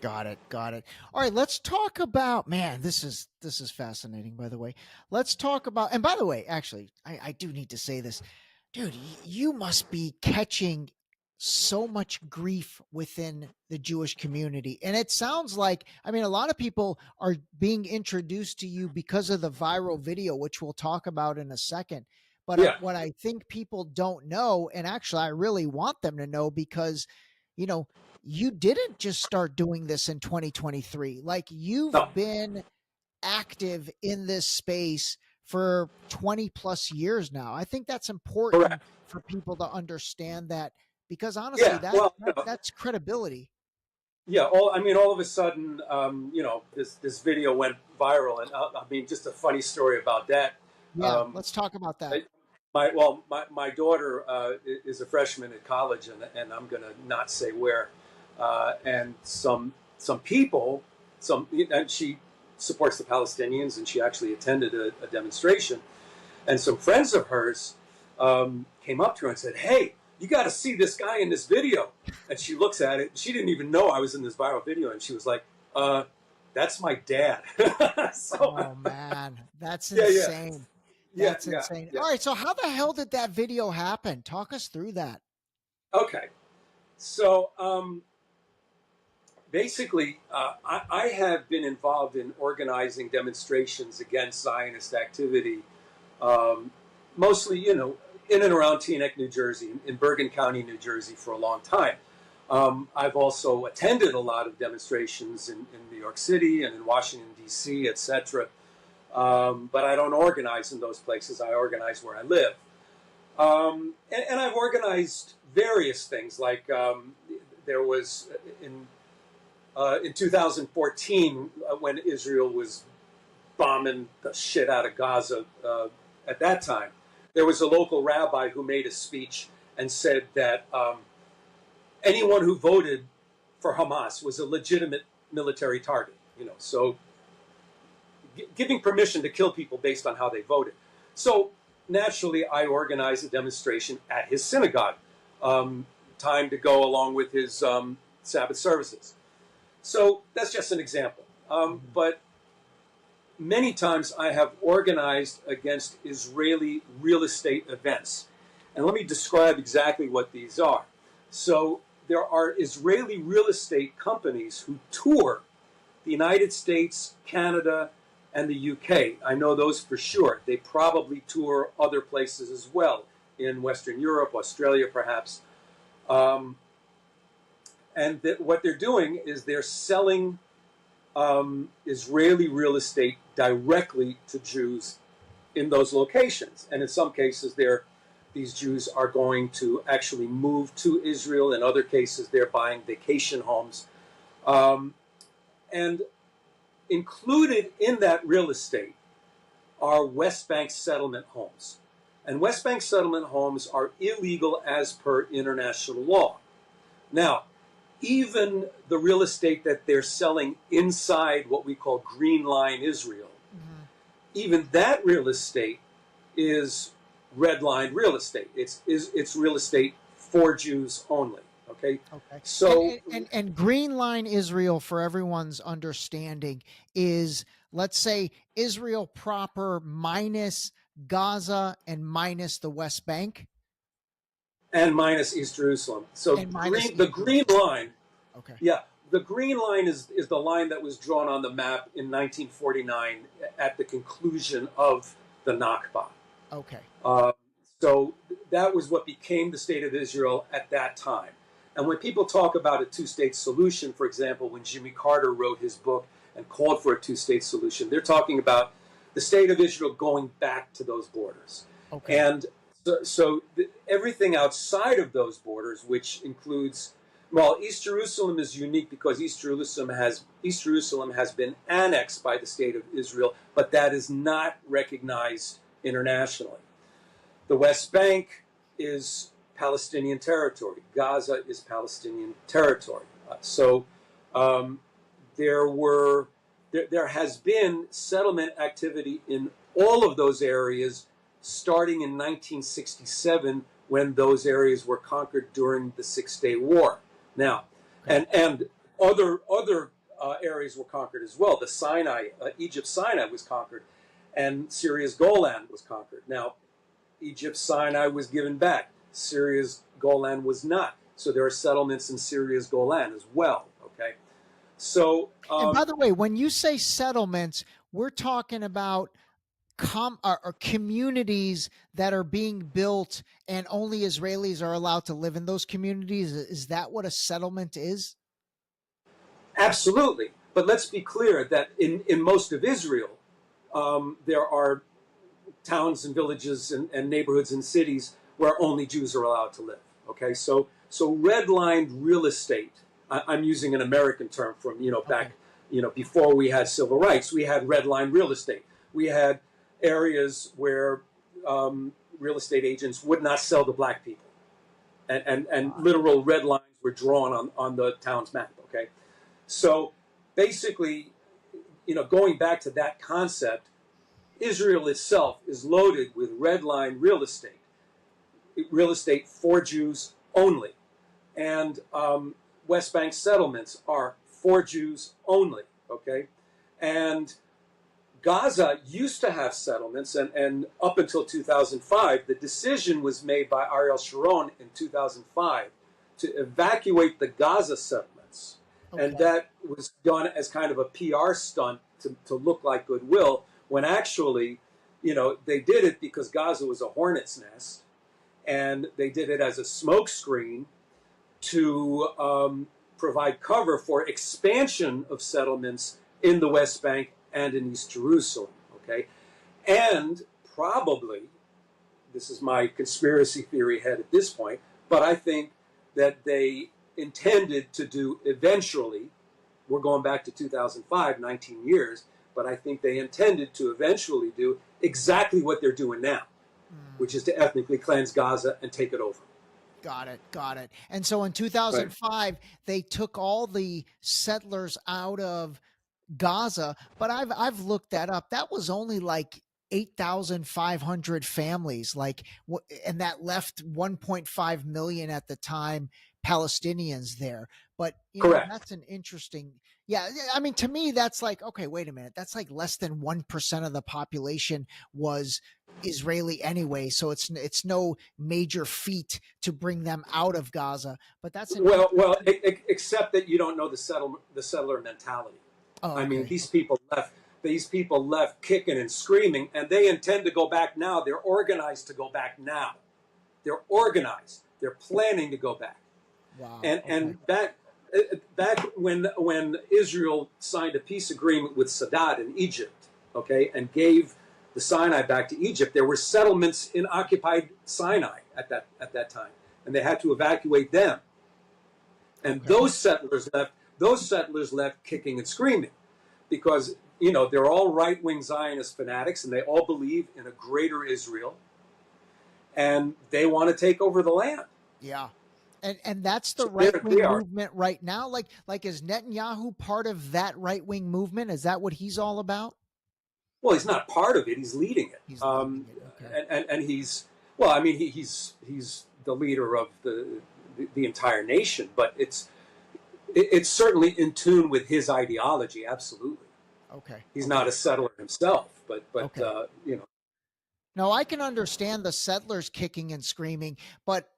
Speaker 4: Got it. All right, let's talk about, man, this is fascinating, by the way. Let's talk about, and by the way, actually, I do need to say this. Dude, you must be catching so much grief within the Jewish community. And it sounds like, I mean, a lot of people are being introduced to you because of the viral video, which we'll talk about in a second. But what I think people don't know, and actually I really want them to know, because, you know, you didn't just start doing this in 2023. Like, you've been active in this space for 20 plus years now. I think that's important for people to understand that, because honestly, that's credibility.
Speaker 5: Yeah. All of a sudden, you know, this video went viral, and I mean, just a funny story about that.
Speaker 4: Yeah. Let's talk about that.
Speaker 5: My daughter is a freshman at college, and I'm going to not say where. And some people, and she supports the Palestinians, and she actually attended a demonstration. And some friends of hers came up to her and said, "Hey, you got to see this guy in this video." And she looks at it. She didn't even know I was in this viral video, and she was like, "That's my dad."
Speaker 4: Oh man, that's insane. That's insane.
Speaker 5: Yeah.
Speaker 4: All right, so how the hell did that video happen? Talk us through that.
Speaker 5: Okay, so basically, I have been involved in organizing demonstrations against Zionist activity, mostly, in and around Teaneck, New Jersey, in Bergen County, New Jersey, for a long time. I've also attended a lot of demonstrations in New York City and in Washington, D.C., etc. But I don't organize in those places. I organize where I live. And I've organized various things, like there was in 2014 when Israel was bombing the shit out of Gaza at that time. There was a local rabbi who made a speech and said that anyone who voted for Hamas was a legitimate military target. So giving permission to kill people based on how they voted. So naturally, I organized a demonstration at his synagogue, time to go along with his Sabbath services. So that's just an example. But many times I have organized against Israeli real estate events. And let me describe exactly what these are. So there are Israeli real estate companies who tour the United States, Canada, and the UK. I know those for sure. They probably tour other places as well, in Western Europe, Australia perhaps. And what they're doing is they're selling Israeli real estate directly to Jews in those locations. And in some cases, these Jews are going to actually move to Israel. In other cases, they're buying vacation homes. And included in that real estate are West Bank settlement homes. And West Bank settlement homes are illegal as per international law. Now, even the real estate that they're selling inside what we call Green Line Israel, even that real estate is red line real estate. It's real estate for Jews only. Okay. So
Speaker 4: and Green Line Israel, for everyone's understanding, is, let's say, Israel proper minus Gaza and minus the West Bank.
Speaker 5: And minus East Jerusalem. So the Green Line.
Speaker 4: Okay.
Speaker 5: Yeah, the Green Line is the line that was drawn on the map in 1949 at the conclusion of the Nakba.
Speaker 4: Okay.
Speaker 5: So that was what became the state of Israel at that time. And when people talk about a two-state solution, for example, when Jimmy Carter wrote his book and called for a two-state solution, they're talking about the state of Israel going back to those borders. Okay. And so everything outside of those borders, which includes, well, East Jerusalem is unique because East Jerusalem has been annexed by the state of Israel, but that is not recognized internationally. The West Bank is Palestinian territory. Gaza is Palestinian territory. There has been settlement activity in all of those areas starting in 1967 when those areas were conquered during the Six-Day War. Now, and other areas were conquered as well. The Sinai, Egypt's Sinai was conquered, and Syria's Golan was conquered. Now, Egypt's Sinai was given back. Syria's Golan was not. So there are settlements in Syria's Golan as well. Okay. So,
Speaker 4: and by the way, when you say settlements, we're talking about communities that are being built, and only Israelis are allowed to live in those communities. Is that what a settlement is?
Speaker 5: Absolutely. But let's be clear that in most of Israel, there are towns and villages and neighborhoods and cities where only Jews are allowed to live. Okay, so redlined real estate. I'm using an American term from back before we had civil rights. We had redlined real estate. We had areas where real estate agents would not sell to black people, and literal red lines were drawn on the town's map. Okay, so basically, going back to that concept, Israel itself is loaded with red line real estate for Jews only, and West Bank settlements are for Jews only. Okay, and Gaza used to have settlements, and up until 2005, the decision was made by Ariel Sharon in 2005 to evacuate the Gaza settlements And
Speaker 4: Okay.
Speaker 5: that was done as kind of a PR stunt to look like goodwill, when actually, they did it because Gaza was a hornet's nest, and they did it as a smokescreen to provide cover for expansion of settlements in the West Bank and in East Jerusalem. Okay, and probably, this is my conspiracy theory head at this point, but I think that they intended to do eventually, we're going back to 2005, 19 years, but I think they intended to eventually do exactly what they're doing now, which is to ethnically cleanse Gaza and take it over.
Speaker 4: Got it. Got it. And so in
Speaker 5: Right.
Speaker 4: 2005, they took all the settlers out of Gaza, but I've looked that up. That was only like 8,500 families, and that left 1.5 million at the time Palestinians there. But
Speaker 5: Correct.
Speaker 4: that's an interesting. Yeah, I mean, to me, that's like, okay, wait a minute, that's like less than 1% of the population was Israeli anyway, so it's no major feat to bring them out of Gaza. But that's an
Speaker 5: Well, except that you don't know the settler mentality.
Speaker 4: oh,
Speaker 5: I mean,
Speaker 4: okay.
Speaker 5: these people left. These people left kicking and screaming, and they intend to go back now. They're organized to go back now. They're organized. They're planning to go back.
Speaker 4: Wow.
Speaker 5: And back when Israel signed a peace agreement with Sadat in Egypt, okay, and gave the Sinai back to Egypt, there were settlements in occupied Sinai at that time, and they had to evacuate them. And those settlers left kicking and screaming, because they're all right-wing Zionist fanatics, and they all believe in a greater Israel, and they want to take over the land.
Speaker 4: Yeah. And that's the
Speaker 5: So
Speaker 4: right wing
Speaker 5: they are.
Speaker 4: movement right now. Like is Netanyahu part of that right wing movement? Is that what he's all about?
Speaker 5: Well, he's not part of it. He's leading it.
Speaker 4: He's leading it. Okay.
Speaker 5: And he's, well, I mean, he's the leader of the entire nation, but it's certainly in tune with his ideology. Absolutely.
Speaker 4: Okay.
Speaker 5: He's not a settler himself, but
Speaker 4: Okay. No, I can understand the settlers kicking and screaming, but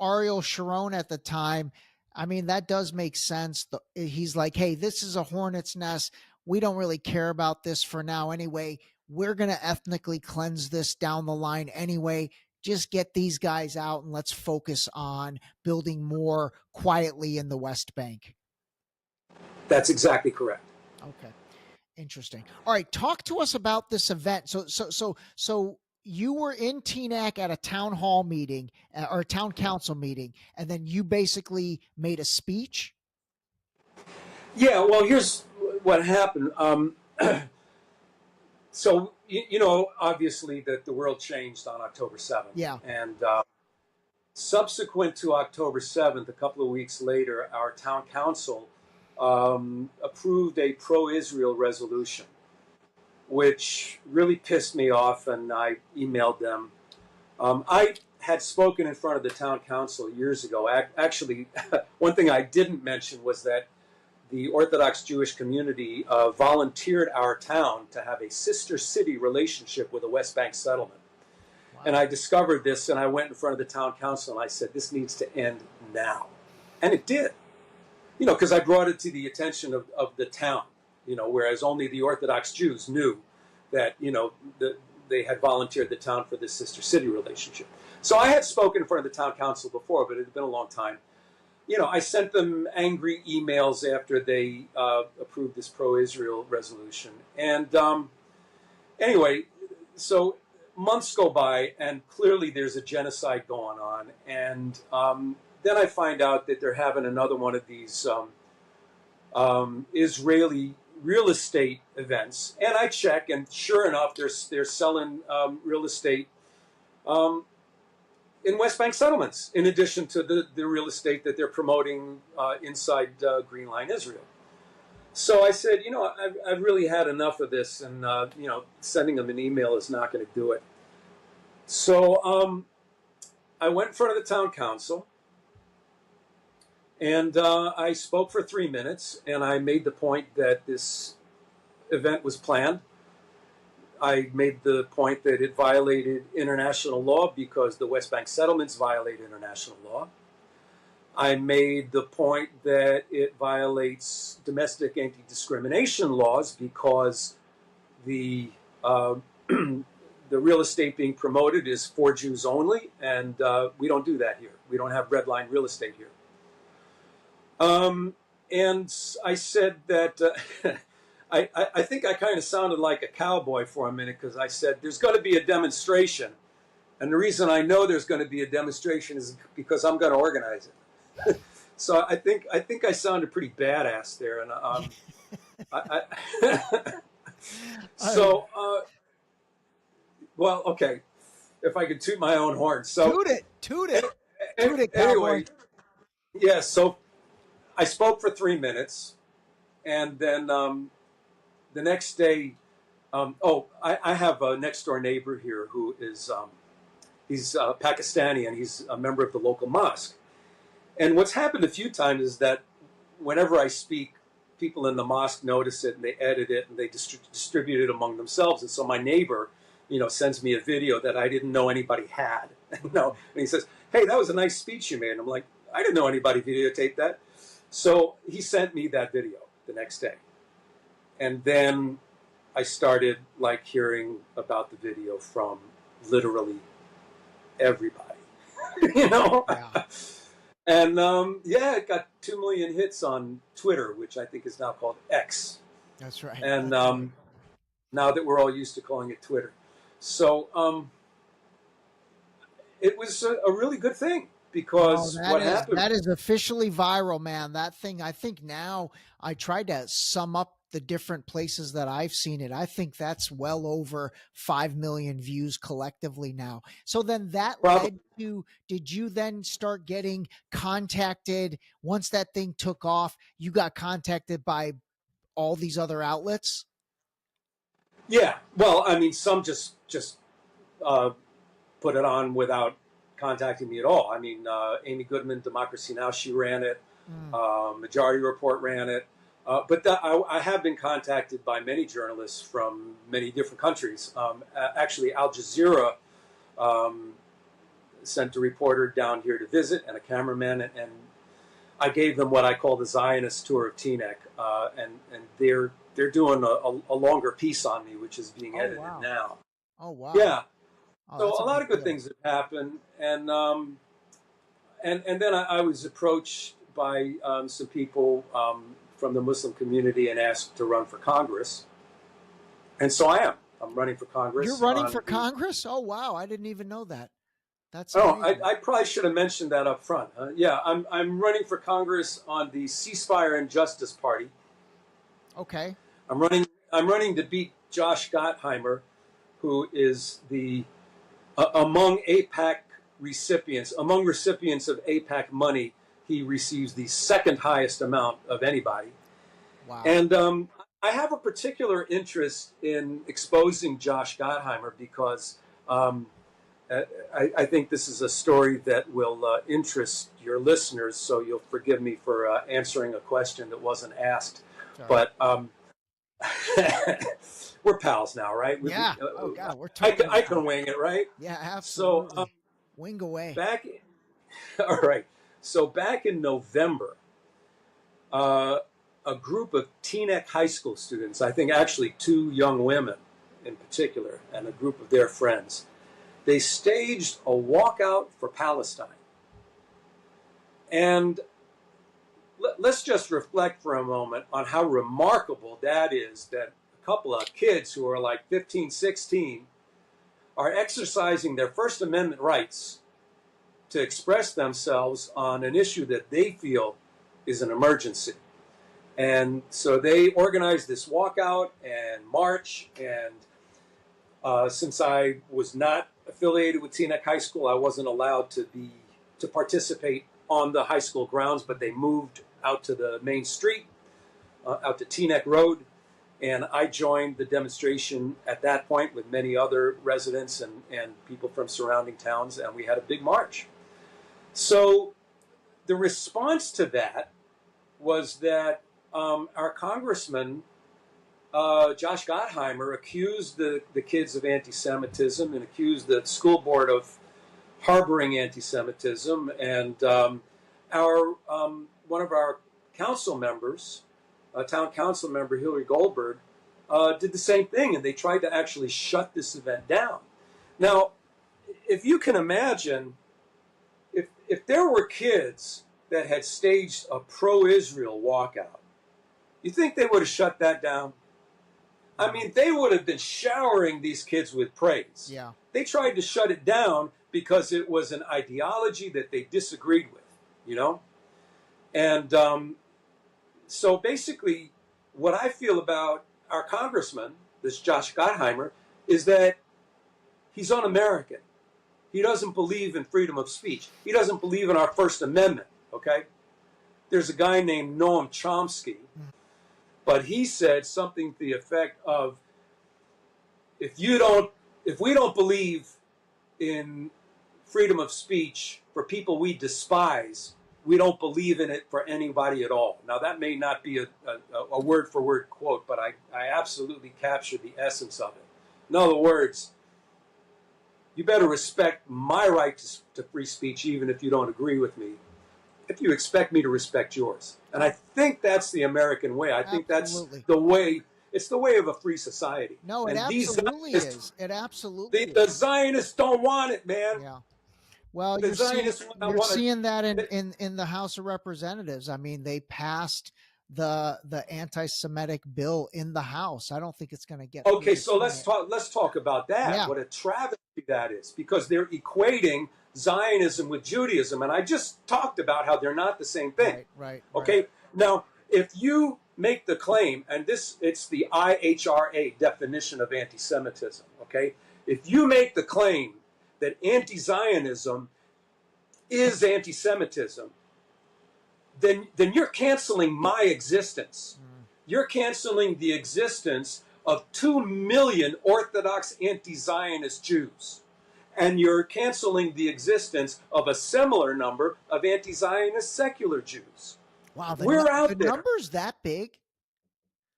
Speaker 4: Ariel Sharon at the time, I mean, that does make sense. He's like, hey, this is a hornet's nest. We don't really care about this for now anyway. We're going to ethnically cleanse this down the line anyway. Just get these guys out and let's focus on building more quietly in the West Bank.
Speaker 5: That's exactly correct.
Speaker 4: Okay. Interesting. All right. Talk to us about this event. So you were in Teaneck at a town hall meeting or a town council meeting, and then you basically made a speech.
Speaker 5: Yeah. Well, here's what happened. So obviously that the world changed on October 7th.
Speaker 4: Yeah.
Speaker 5: And subsequent to October 7th, a couple of weeks later, our town council approved a pro-Israel resolution, which really pissed me off, and I emailed them. I had spoken in front of the town council years ago. Actually, one thing I didn't mention was that the Orthodox Jewish community volunteered our town to have a sister city relationship with a West Bank settlement. Wow. And I discovered this, and I went in front of the town council, and I said, this needs to end now. And it did. Because I brought it to the attention of the town, whereas only the Orthodox Jews knew that, they had volunteered the town for this sister city relationship. So I had spoken in front of the town council before, but it had been a long time. I sent them angry emails after they approved this pro-Israel resolution. And anyway, so months go by, and clearly there's a genocide going on. And then I find out that they're having another one of these Israeli real estate events. And I check, and sure enough, they're selling real estate in West Bank settlements, in addition to the real estate that they're promoting inside Green Line Israel. So I said, I've really had enough of this, and sending them an email is not going to do it. So I went in front of the town council, and I spoke for 3 minutes, and I made the point that this event was planned. I made the point that it violated international law because the West Bank settlements violate international law. I made the point that it violates domestic anti-discrimination laws because the the real estate being promoted is for Jews only, and we don't do that here. We don't have red line real estate here. And I said that I think I kind of sounded like a cowboy for a minute because I said there's going to be a demonstration, and the reason I know there's going to be a demonstration is because I'm going to organize it. So I think I sounded pretty badass there, and so well, okay, if I could toot my own horn. So
Speaker 4: toot it,
Speaker 5: anyway,
Speaker 4: cowboy.
Speaker 5: Yeah. So I spoke for 3 minutes, and then the next day, I have a next door neighbor here who is he's Pakistani, and he's a member of the local mosque. And what's happened a few times is that whenever I speak, people in the mosque notice it and they edit it and they distribute it among themselves. And so my neighbor, sends me a video that I didn't know anybody had. And he says, "Hey, that was a nice speech you made." And I'm like, "I didn't know anybody videotaped that." So he sent me that video the next day. And then I started hearing about the video from literally everybody,
Speaker 4: Yeah.
Speaker 5: And it got 2 million hits on Twitter, which I think is now called X.
Speaker 4: That's right.
Speaker 5: And now that we're all used to calling it Twitter. So it was a really good thing because happened.
Speaker 4: That is officially viral, man. That thing, I think now I tried to sum up the different places that I've seen it. I think that's well over 5 million views collectively now. So then that led to, did you then start getting contacted once that thing took off? You got contacted by all these other outlets?
Speaker 5: Yeah. Well, I mean, some just put it on without contacting me at all. I mean, Amy Goodman, Democracy Now!, she ran it. Majority Report ran it. But I have been contacted by many journalists from many different countries. Actually, Al Jazeera sent a reporter down here to visit and a cameraman, and I gave them what I call the Zionist tour of Teaneck, and they're doing a longer piece on me, which is being edited now.
Speaker 4: Oh wow!
Speaker 5: Yeah.
Speaker 4: Oh,
Speaker 5: So a lot of good things have happened, and then I was approached by some people from the Muslim community and asked to run for Congress, and so I am. I'm running for Congress.
Speaker 4: You're running for Congress? Oh wow! I didn't even know that. That's
Speaker 5: I probably should have mentioned that up front. Yeah, I'm running for Congress on the Ceasefire and Justice Party.
Speaker 4: Okay.
Speaker 5: I'm running to beat Josh Gottheimer, who is the among recipients of APAC money, he receives the second highest amount of anybody.
Speaker 4: Wow.
Speaker 5: And I have a particular interest in exposing Josh Gottheimer because I think this is a story that will interest your listeners, so you'll forgive me for answering a question that wasn't asked. Sorry. But we're pals now, right?
Speaker 4: Yeah. Oh God, we're totally
Speaker 5: I can wing it, right?
Speaker 4: Yeah, absolutely.
Speaker 5: So
Speaker 4: wing away.
Speaker 5: All right. So back in November, a group of Teaneck high school students, I think actually 2 young women in particular, and a group of their friends, they staged a walkout for Palestine. And let's just reflect for a moment on how remarkable that is, that a couple of kids who are like 15, 16 are exercising their First Amendment rights to express themselves on an issue that they feel is an emergency. And so they organized this walkout and march, and since I was not affiliated with Teaneck High School, I wasn't allowed to participate on the high school grounds, but they moved out to the main street, out to Teaneck Road, and I joined the demonstration at that point with many other residents and people from surrounding towns, and we had a big march. So the response to that was that our congressman, Josh Gottheimer, accused the kids of anti-Semitism and accused the school board of harboring anti-Semitism, and our one of our council members, town council member Hillary Goldberg, did the same thing, and they tried to actually shut this event down. Now, if you can imagine, if there were kids that had staged a pro-Israel walkout, you think they would have shut that down? I mean, they would have been showering these kids with praise.
Speaker 4: Yeah.
Speaker 5: They tried to shut it down because it was an ideology that they disagreed with, you know? And so basically, what I feel about our congressman, this Josh Gottheimer, is that he's un-American. He doesn't believe in freedom of speech. He doesn't believe in our First Amendment, okay? There's a guy named Noam Chomsky, but he said something to the effect of, if we don't believe in freedom of speech for people we despise, we don't believe in it for anybody at all. Now, that may not be a word-for-word quote, but I absolutely captured the essence of it. In other words, you better respect my right to free speech even if you don't agree with me, if you expect me to respect yours. And I think that's the American way. I think that's the way. It's the way of a free society.
Speaker 4: No, it
Speaker 5: and
Speaker 4: absolutely is. It absolutely is.
Speaker 5: The Zionists don't want it, man.
Speaker 4: Yeah. Well,
Speaker 5: The
Speaker 4: you're
Speaker 5: Zionists
Speaker 4: seeing that in the House of Representatives. I mean, they passed the anti-Semitic bill in the House. I don't think it's going to get.
Speaker 5: Okay, so let's talk about that.
Speaker 4: Yeah.
Speaker 5: What a travesty that is, because they're equating Zionism with Judaism, and I just talked about how they're not the same thing.
Speaker 4: Right.
Speaker 5: Okay.
Speaker 4: Right.
Speaker 5: Now, if you make the claim, and it's the IHRA definition of anti-Semitism. Okay, if you make the claim that anti-Zionism is anti-Semitism, then you're canceling my existence. You're canceling the existence of 2 million Orthodox anti-Zionist Jews. And you're canceling the existence of a similar number of anti-Zionist secular Jews.
Speaker 4: Wow,
Speaker 5: we're out
Speaker 4: the
Speaker 5: there.
Speaker 4: Numbers that big?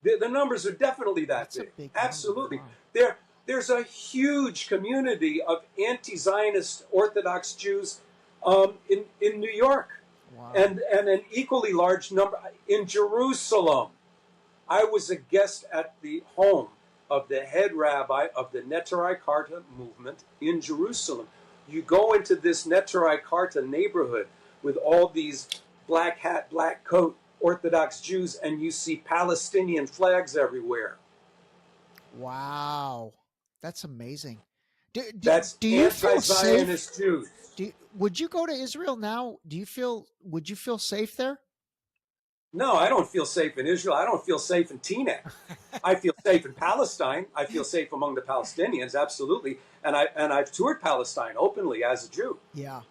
Speaker 5: The numbers are definitely that big. Absolutely. Wow. There's a huge community of anti-Zionist Orthodox Jews in New York.
Speaker 4: Wow.
Speaker 5: And an equally large number in Jerusalem. I was a guest at the home of the head rabbi of the Neturei Karta movement in Jerusalem. You go into this Neturei Karta neighborhood with all these black hat, black coat Orthodox Jews, and you see Palestinian flags everywhere.
Speaker 4: Wow, that's amazing.
Speaker 5: That's
Speaker 4: do you feel
Speaker 5: anti-Zionist
Speaker 4: safe?
Speaker 5: Jews.
Speaker 4: Would you go to Israel now? Would you feel safe there?
Speaker 5: No, I don't feel safe in Israel. I don't feel safe in Teaneck. I feel safe in Palestine. I feel safe among the Palestinians, absolutely. And I've toured Palestine openly as a Jew.
Speaker 4: Yeah.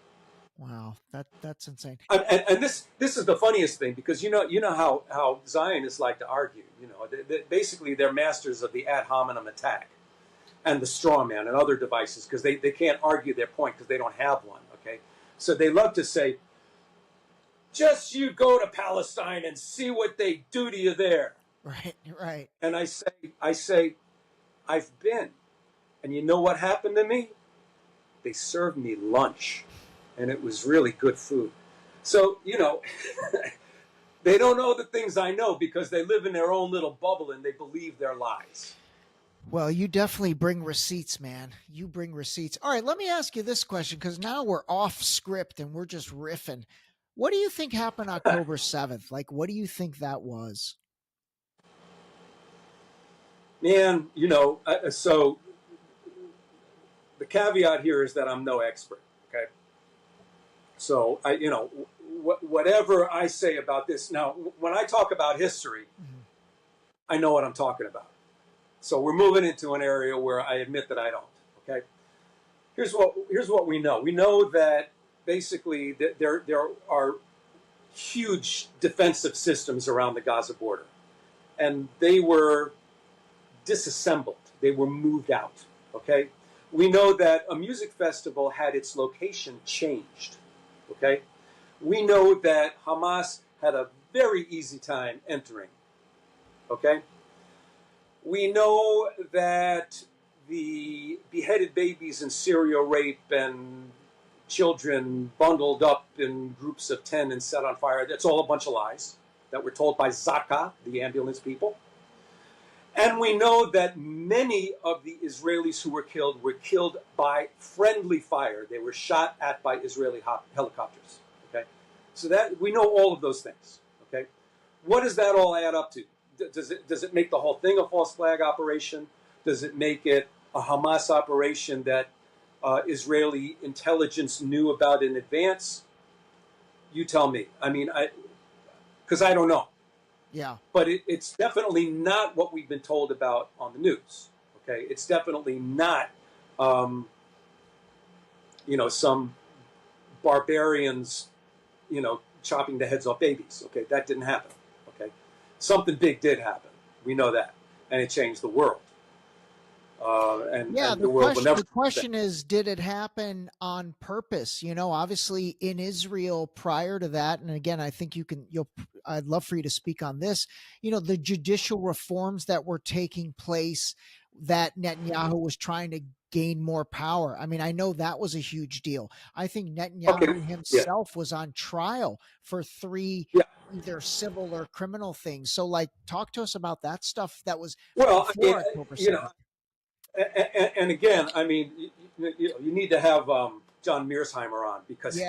Speaker 4: Wow, that's insane.
Speaker 5: And this is the funniest thing, because you know how Zionists like to argue. You know, basically they're masters of the ad hominem attack and the straw man and other devices, because they can't argue their point because they don't have one. Okay, so they love to say, just you go to Palestine and see what they do to you there.
Speaker 4: Right.
Speaker 5: And I say, I've been. And you know what happened to me? They served me lunch. And it was really good food. So, you know, they don't know the things I know because they live in their own little bubble and they believe their lies.
Speaker 4: Well, you definitely bring receipts, man. You bring receipts. All right, let me ask you this question, because now we're off script and we're just riffing. What do you think happened October 7th? Like, what do you think that was?
Speaker 5: Man, you know, so the caveat here is that I'm no expert, okay? So, whatever I say about this, now, when I talk about history, I know what I'm talking about. So we're moving into an area where I admit that I don't, okay? Here's what we know. We know that basically there are huge defensive systems around the Gaza border, and they were disassembled. They were moved out, okay? We know that a music festival had its location changed, okay? We know that Hamas had a very easy time entering, okay? We know that the beheaded babies in serial rape and children bundled up in groups of 10 and set on fire. That's all a bunch of lies that were told by Zaka, the ambulance people. And we know that many of the Israelis who were killed by friendly fire. They were shot at by Israeli helicopters. Okay, so that we know all of those things. Okay, what does that all add up to? Does it make the whole thing a false flag operation? Does it make it a Hamas operation that Israeli intelligence knew about in advance? You tell me. I mean, because I don't know.
Speaker 4: Yeah.
Speaker 5: But it's definitely not what we've been told about on the news. Okay, it's definitely not, some barbarians, chopping the heads off babies. Okay, that didn't happen. Okay, something big did happen. We know that, and it changed the world.
Speaker 4: The question is, did it happen on purpose? Obviously in Israel prior to that, and again, I think I'd love for you to speak on this. The judicial reforms that were taking place, that Netanyahu was trying to gain more power. I mean, I know that was a huge deal. I think Netanyahu himself was on trial for 3 either civil or criminal things. So, talk to us about that stuff that was before October 7th.
Speaker 5: And again, I mean, you need to have John Mearsheimer on because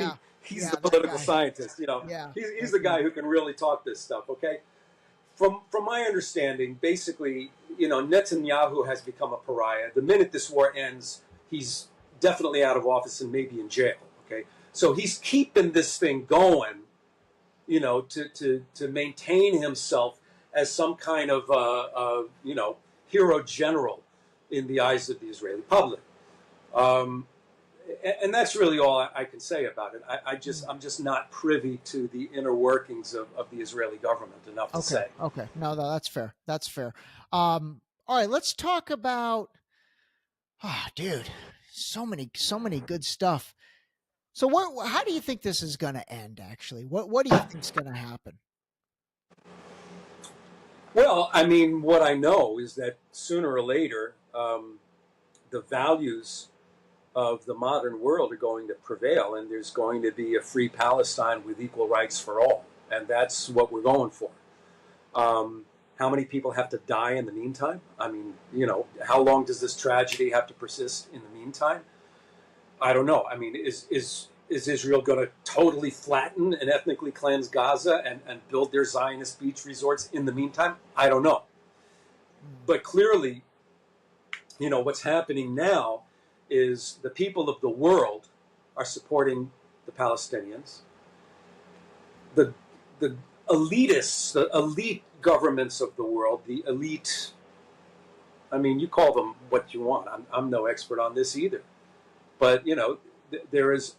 Speaker 5: he's the political scientist. He's the guy who can really talk this stuff. Okay, from my understanding, basically, Netanyahu has become a pariah. The minute this war ends, he's definitely out of office and maybe in jail. Okay, so he's keeping this thing going, to maintain himself as some kind of hero general in the eyes of the Israeli public. And that's really all I can say about it. I'm just not privy to the inner workings of the Israeli government enough to say.
Speaker 4: Okay. No, that's fair. That's fair. All right, let's talk about, dude, so many good stuff. So how do you think this is going to end, actually? What do you think is going to happen?
Speaker 5: Well, I mean, what I know is that sooner or later, the values of the modern world are going to prevail, and there's going to be a free Palestine with equal rights for all, and that's what we're going for. How many people have to die in the meantime? I mean, how long does this tragedy have to persist in the meantime? I don't know. I mean, is Israel going to totally flatten and ethnically cleanse Gaza and build their Zionist beach resorts in the meantime? I don't know. But clearly, what's happening now is the people of the world are supporting the Palestinians. The elitists, the elite governments of the world, the elite, I mean, you call them what you want. I'm no expert on this either. But, there is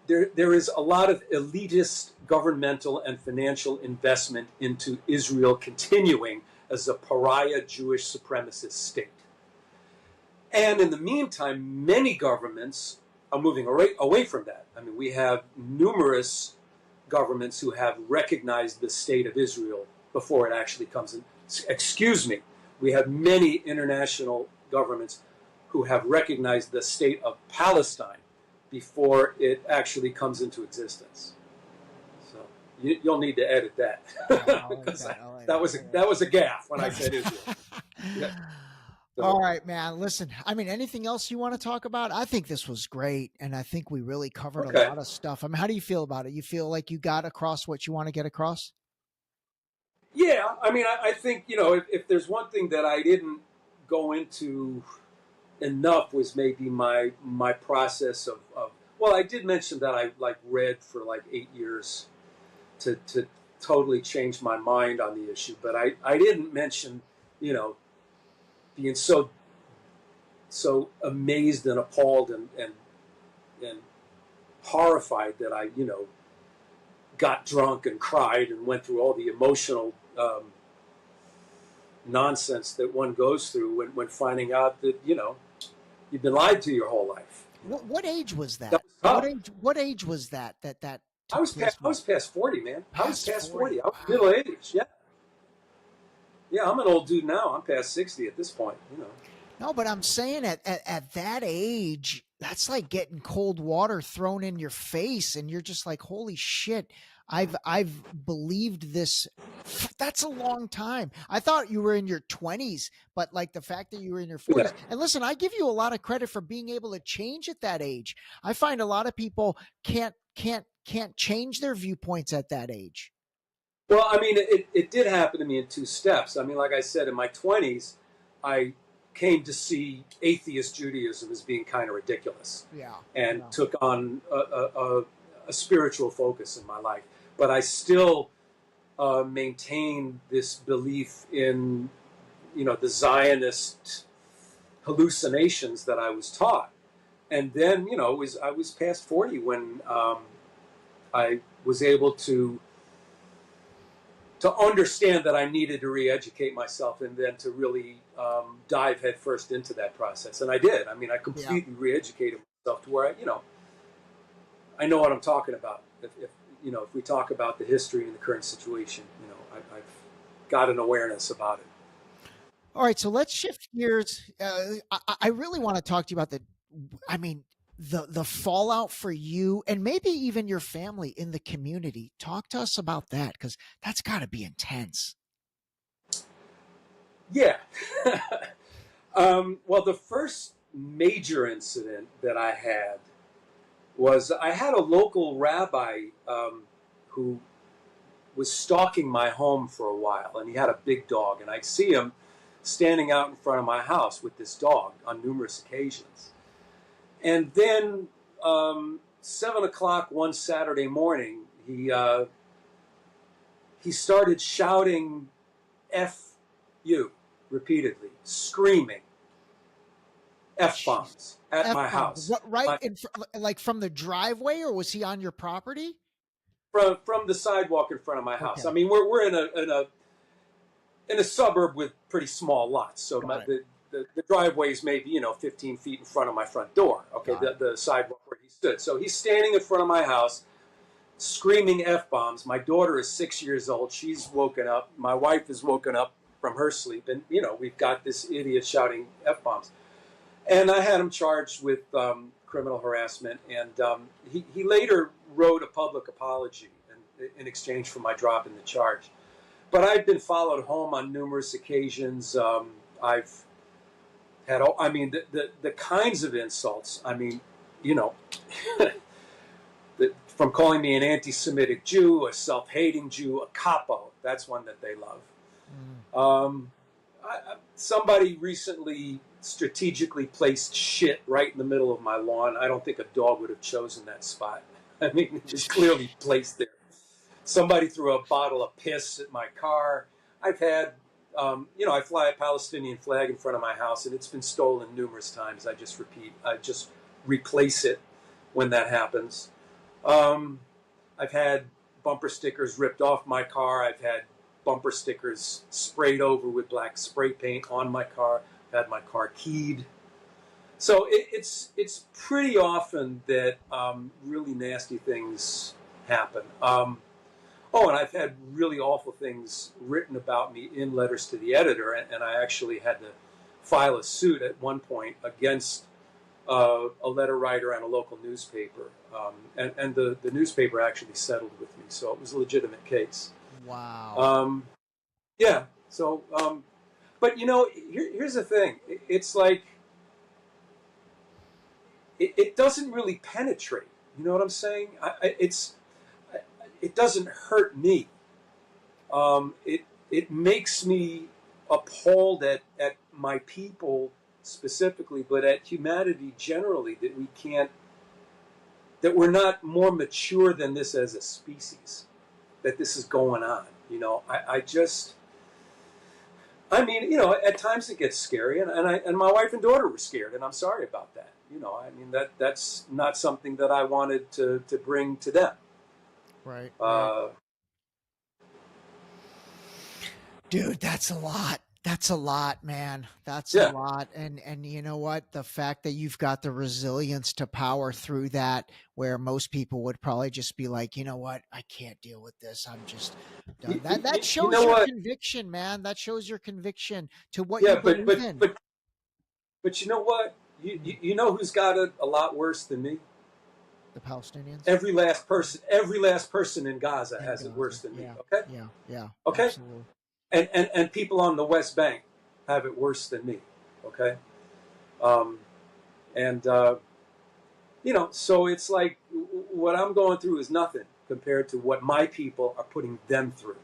Speaker 5: a lot of elitist governmental and financial investment into Israel continuing as a pariah Jewish supremacist state. And in the meantime, many governments are moving away from that. I mean, we have numerous governments who have recognized the state of Israel before it actually comes in. Excuse me. We have many international governments who have recognized the state of Palestine before it actually comes into existence. So you'll need to edit that because that was a gaffe when I said Israel. Yeah. So,
Speaker 4: all right, man. Listen, I mean, anything else you want to talk about? I think this was great, and I think we really covered a lot of stuff. I mean, how do you feel about it? You feel like you got across what you want to get across?
Speaker 5: Yeah, I mean, I think, if there's one thing that I didn't go into enough was maybe my process of well, I did mention that I read for 8 years to totally change my mind on the issue, but I didn't mention, being so amazed and appalled and horrified that I, got drunk and cried and went through all the emotional nonsense that one goes through when finding out that, you've been lied to your whole life.
Speaker 4: What age was that? What age was that?
Speaker 5: I was past 40, man. I was past 40. I was middle age. Yeah. Yeah, I'm an old dude now. I'm past 60 at this point,
Speaker 4: No, but I'm saying at that age, that's like getting cold water thrown in your face, and you're just like, holy shit, I've believed this. That's a long time. I thought you were in your 20s, but like the fact that you were in your 40s.
Speaker 5: Yeah.
Speaker 4: And listen, I give you a lot of credit for being able to change at that age. I find a lot of people can't change their viewpoints at that age.
Speaker 5: Well, I mean, it did happen to me in two steps. I mean, like I said, in my 20s, I came to see atheist Judaism as being kind of ridiculous,
Speaker 4: Yeah.
Speaker 5: and
Speaker 4: Yeah.
Speaker 5: took on a spiritual focus in my life. But I still maintain this belief in, the Zionist hallucinations that I was taught. And then, I was past 40 when I was able to understand that I needed to re-educate myself, and then to really dive headfirst into that process. And I did. I mean, I completely re-educated myself to where I know what I'm talking about. If we talk about the history and the current situation, I've got an awareness about it.
Speaker 4: All right, so let's shift gears. I really want to talk to you about the fallout for you and maybe even your family in the community. Talk to us about that, because that's got to be intense.
Speaker 5: Yeah. Well, the first major incident that I had was I had a local rabbi who was stalking my home for a while, and he had a big dog, and I'd see him standing out in front of my house with this dog on numerous occasions. And then 7 o'clock one Saturday morning, he started shouting "F you" repeatedly, screaming F-bombs at my house.
Speaker 4: What, right like from the driveway, or was he on your property?
Speaker 5: From the sidewalk in front of my house.
Speaker 4: Okay.
Speaker 5: I mean, we're in a suburb with pretty small lots, so the driveway is maybe 15 feet in front of my front door. Okay, the sidewalk where he stood. So he's standing in front of my house, screaming F-bombs. My daughter is 6 years old. She's woken up. My wife is woken up from her sleep, and we've got this idiot shouting F-bombs. And I had him charged with criminal harassment, and he later wrote a public apology in exchange for my dropping the charge. But I've been followed home on numerous occasions. I've had, the kinds of insults. I mean, from calling me an anti-Semitic Jew, a self-hating Jew, a capo. That's one that they love. Somebody recently strategically placed shit right in the middle of my lawn. I don't think a dog would have chosen that spot. I mean, it was clearly placed there. Somebody threw a bottle of piss at my car. I've had, I fly a Palestinian flag in front of my house, and it's been stolen numerous times. I just replace it when that happens. I've had bumper stickers ripped off my car. I've had bumper stickers sprayed over with black spray paint on my car. I've had my car keyed. So it's pretty often that really nasty things happen. And I've had really awful things written about me in letters to the editor, and I actually had to file a suit at one point against a letter writer and a local newspaper. And the newspaper actually settled with me, so it was a legitimate case.
Speaker 4: Wow.
Speaker 5: Yeah. So, but here's the thing. It's like, it doesn't really penetrate. You know what I'm saying? It doesn't hurt me. It makes me appalled at my people specifically, but at humanity generally, that we're not more mature than this as a species, that this is going on. At times it gets scary, and my wife and daughter were scared, and I'm sorry about that. That's not something that I wanted to bring to them.
Speaker 4: Right. Dude, that's a lot. That's a lot, man. That's a lot. And you know what? The fact that you've got the resilience to power through that, where most people would probably just be like, you know what? I can't deal with this. I'm just done. That shows your conviction, man. That shows your conviction to what you believe in.
Speaker 5: But you know what? You know who's got it a lot worse than me?
Speaker 4: The Palestinians.
Speaker 5: Every last person in Gaza has it worse than me. Okay.
Speaker 4: Yeah.
Speaker 5: Okay.
Speaker 4: Absolutely.
Speaker 5: And people on the West Bank have it worse than me. Okay. So it's like what I'm going through is nothing compared to what my people are putting them through.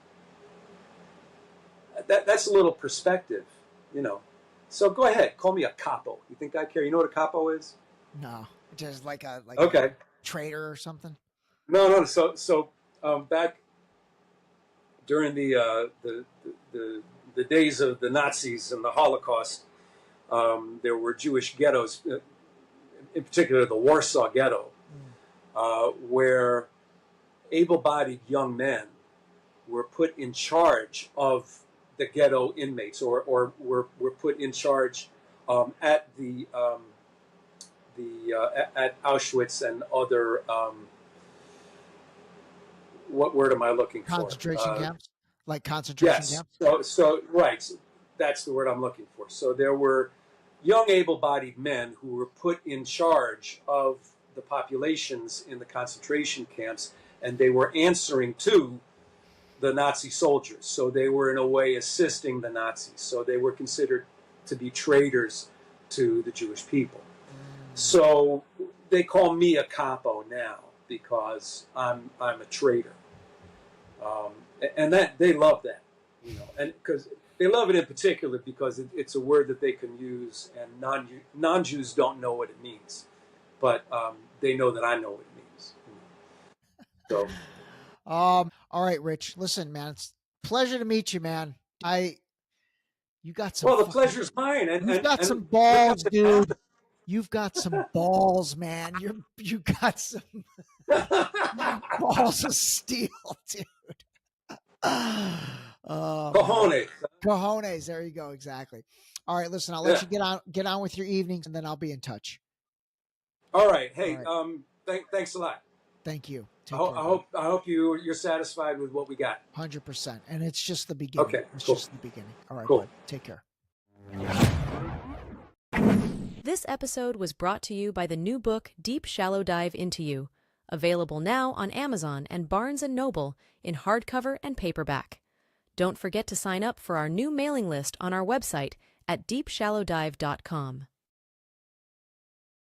Speaker 5: That's a little perspective, So go ahead, call me a capo. You think I care? You know what a capo is?
Speaker 4: No, just like a
Speaker 5: Okay.
Speaker 4: traitor or something.
Speaker 5: No. So back during the days of the Nazis and the Holocaust, there were Jewish ghettos, in particular the Warsaw Ghetto, where able-bodied young men were put in charge of the ghetto inmates, or were put in charge at at Auschwitz and other what word am I looking for?
Speaker 4: Concentration camps, like concentration camps.
Speaker 5: So right, that's the word I'm looking for. So there were young able-bodied men who were put in charge of the populations in the concentration camps, and they were answering to the Nazi soldiers. So they were in a way assisting the Nazis. So they were considered to be traitors to the Jewish people. So they call me a capo now because I'm a traitor. And that they love that, and because they love it in particular because it's a word that they can use, and non-Jews don't know what it means, but they know that I know what it means. So.
Speaker 4: All right, Rich. Listen, man, it's a pleasure to meet you, man. You got some.
Speaker 5: Well, the pleasure's mine, and
Speaker 4: you've got some balls, dude. You've got some balls, man. You got some balls of steel, dude.
Speaker 5: Cojones.
Speaker 4: Cojones. There you go. Exactly. All right. Listen, I'll let you get on with your evenings, and then I'll be in touch.
Speaker 5: All right. Hey, all right. Thanks a lot.
Speaker 4: Thank you.
Speaker 5: I hope you're satisfied with what we got.
Speaker 4: 100%. And it's just the beginning.
Speaker 5: Okay.
Speaker 4: It's
Speaker 5: cool.
Speaker 4: just the beginning. All right.
Speaker 5: Cool.
Speaker 4: Bud. Take care.
Speaker 3: This episode was brought to you by the new book Deep Shallow Dive Into You, available now on Amazon and Barnes & Noble in hardcover and paperback. Don't forget to sign up for our new mailing list on our website at deepshallowdive.com.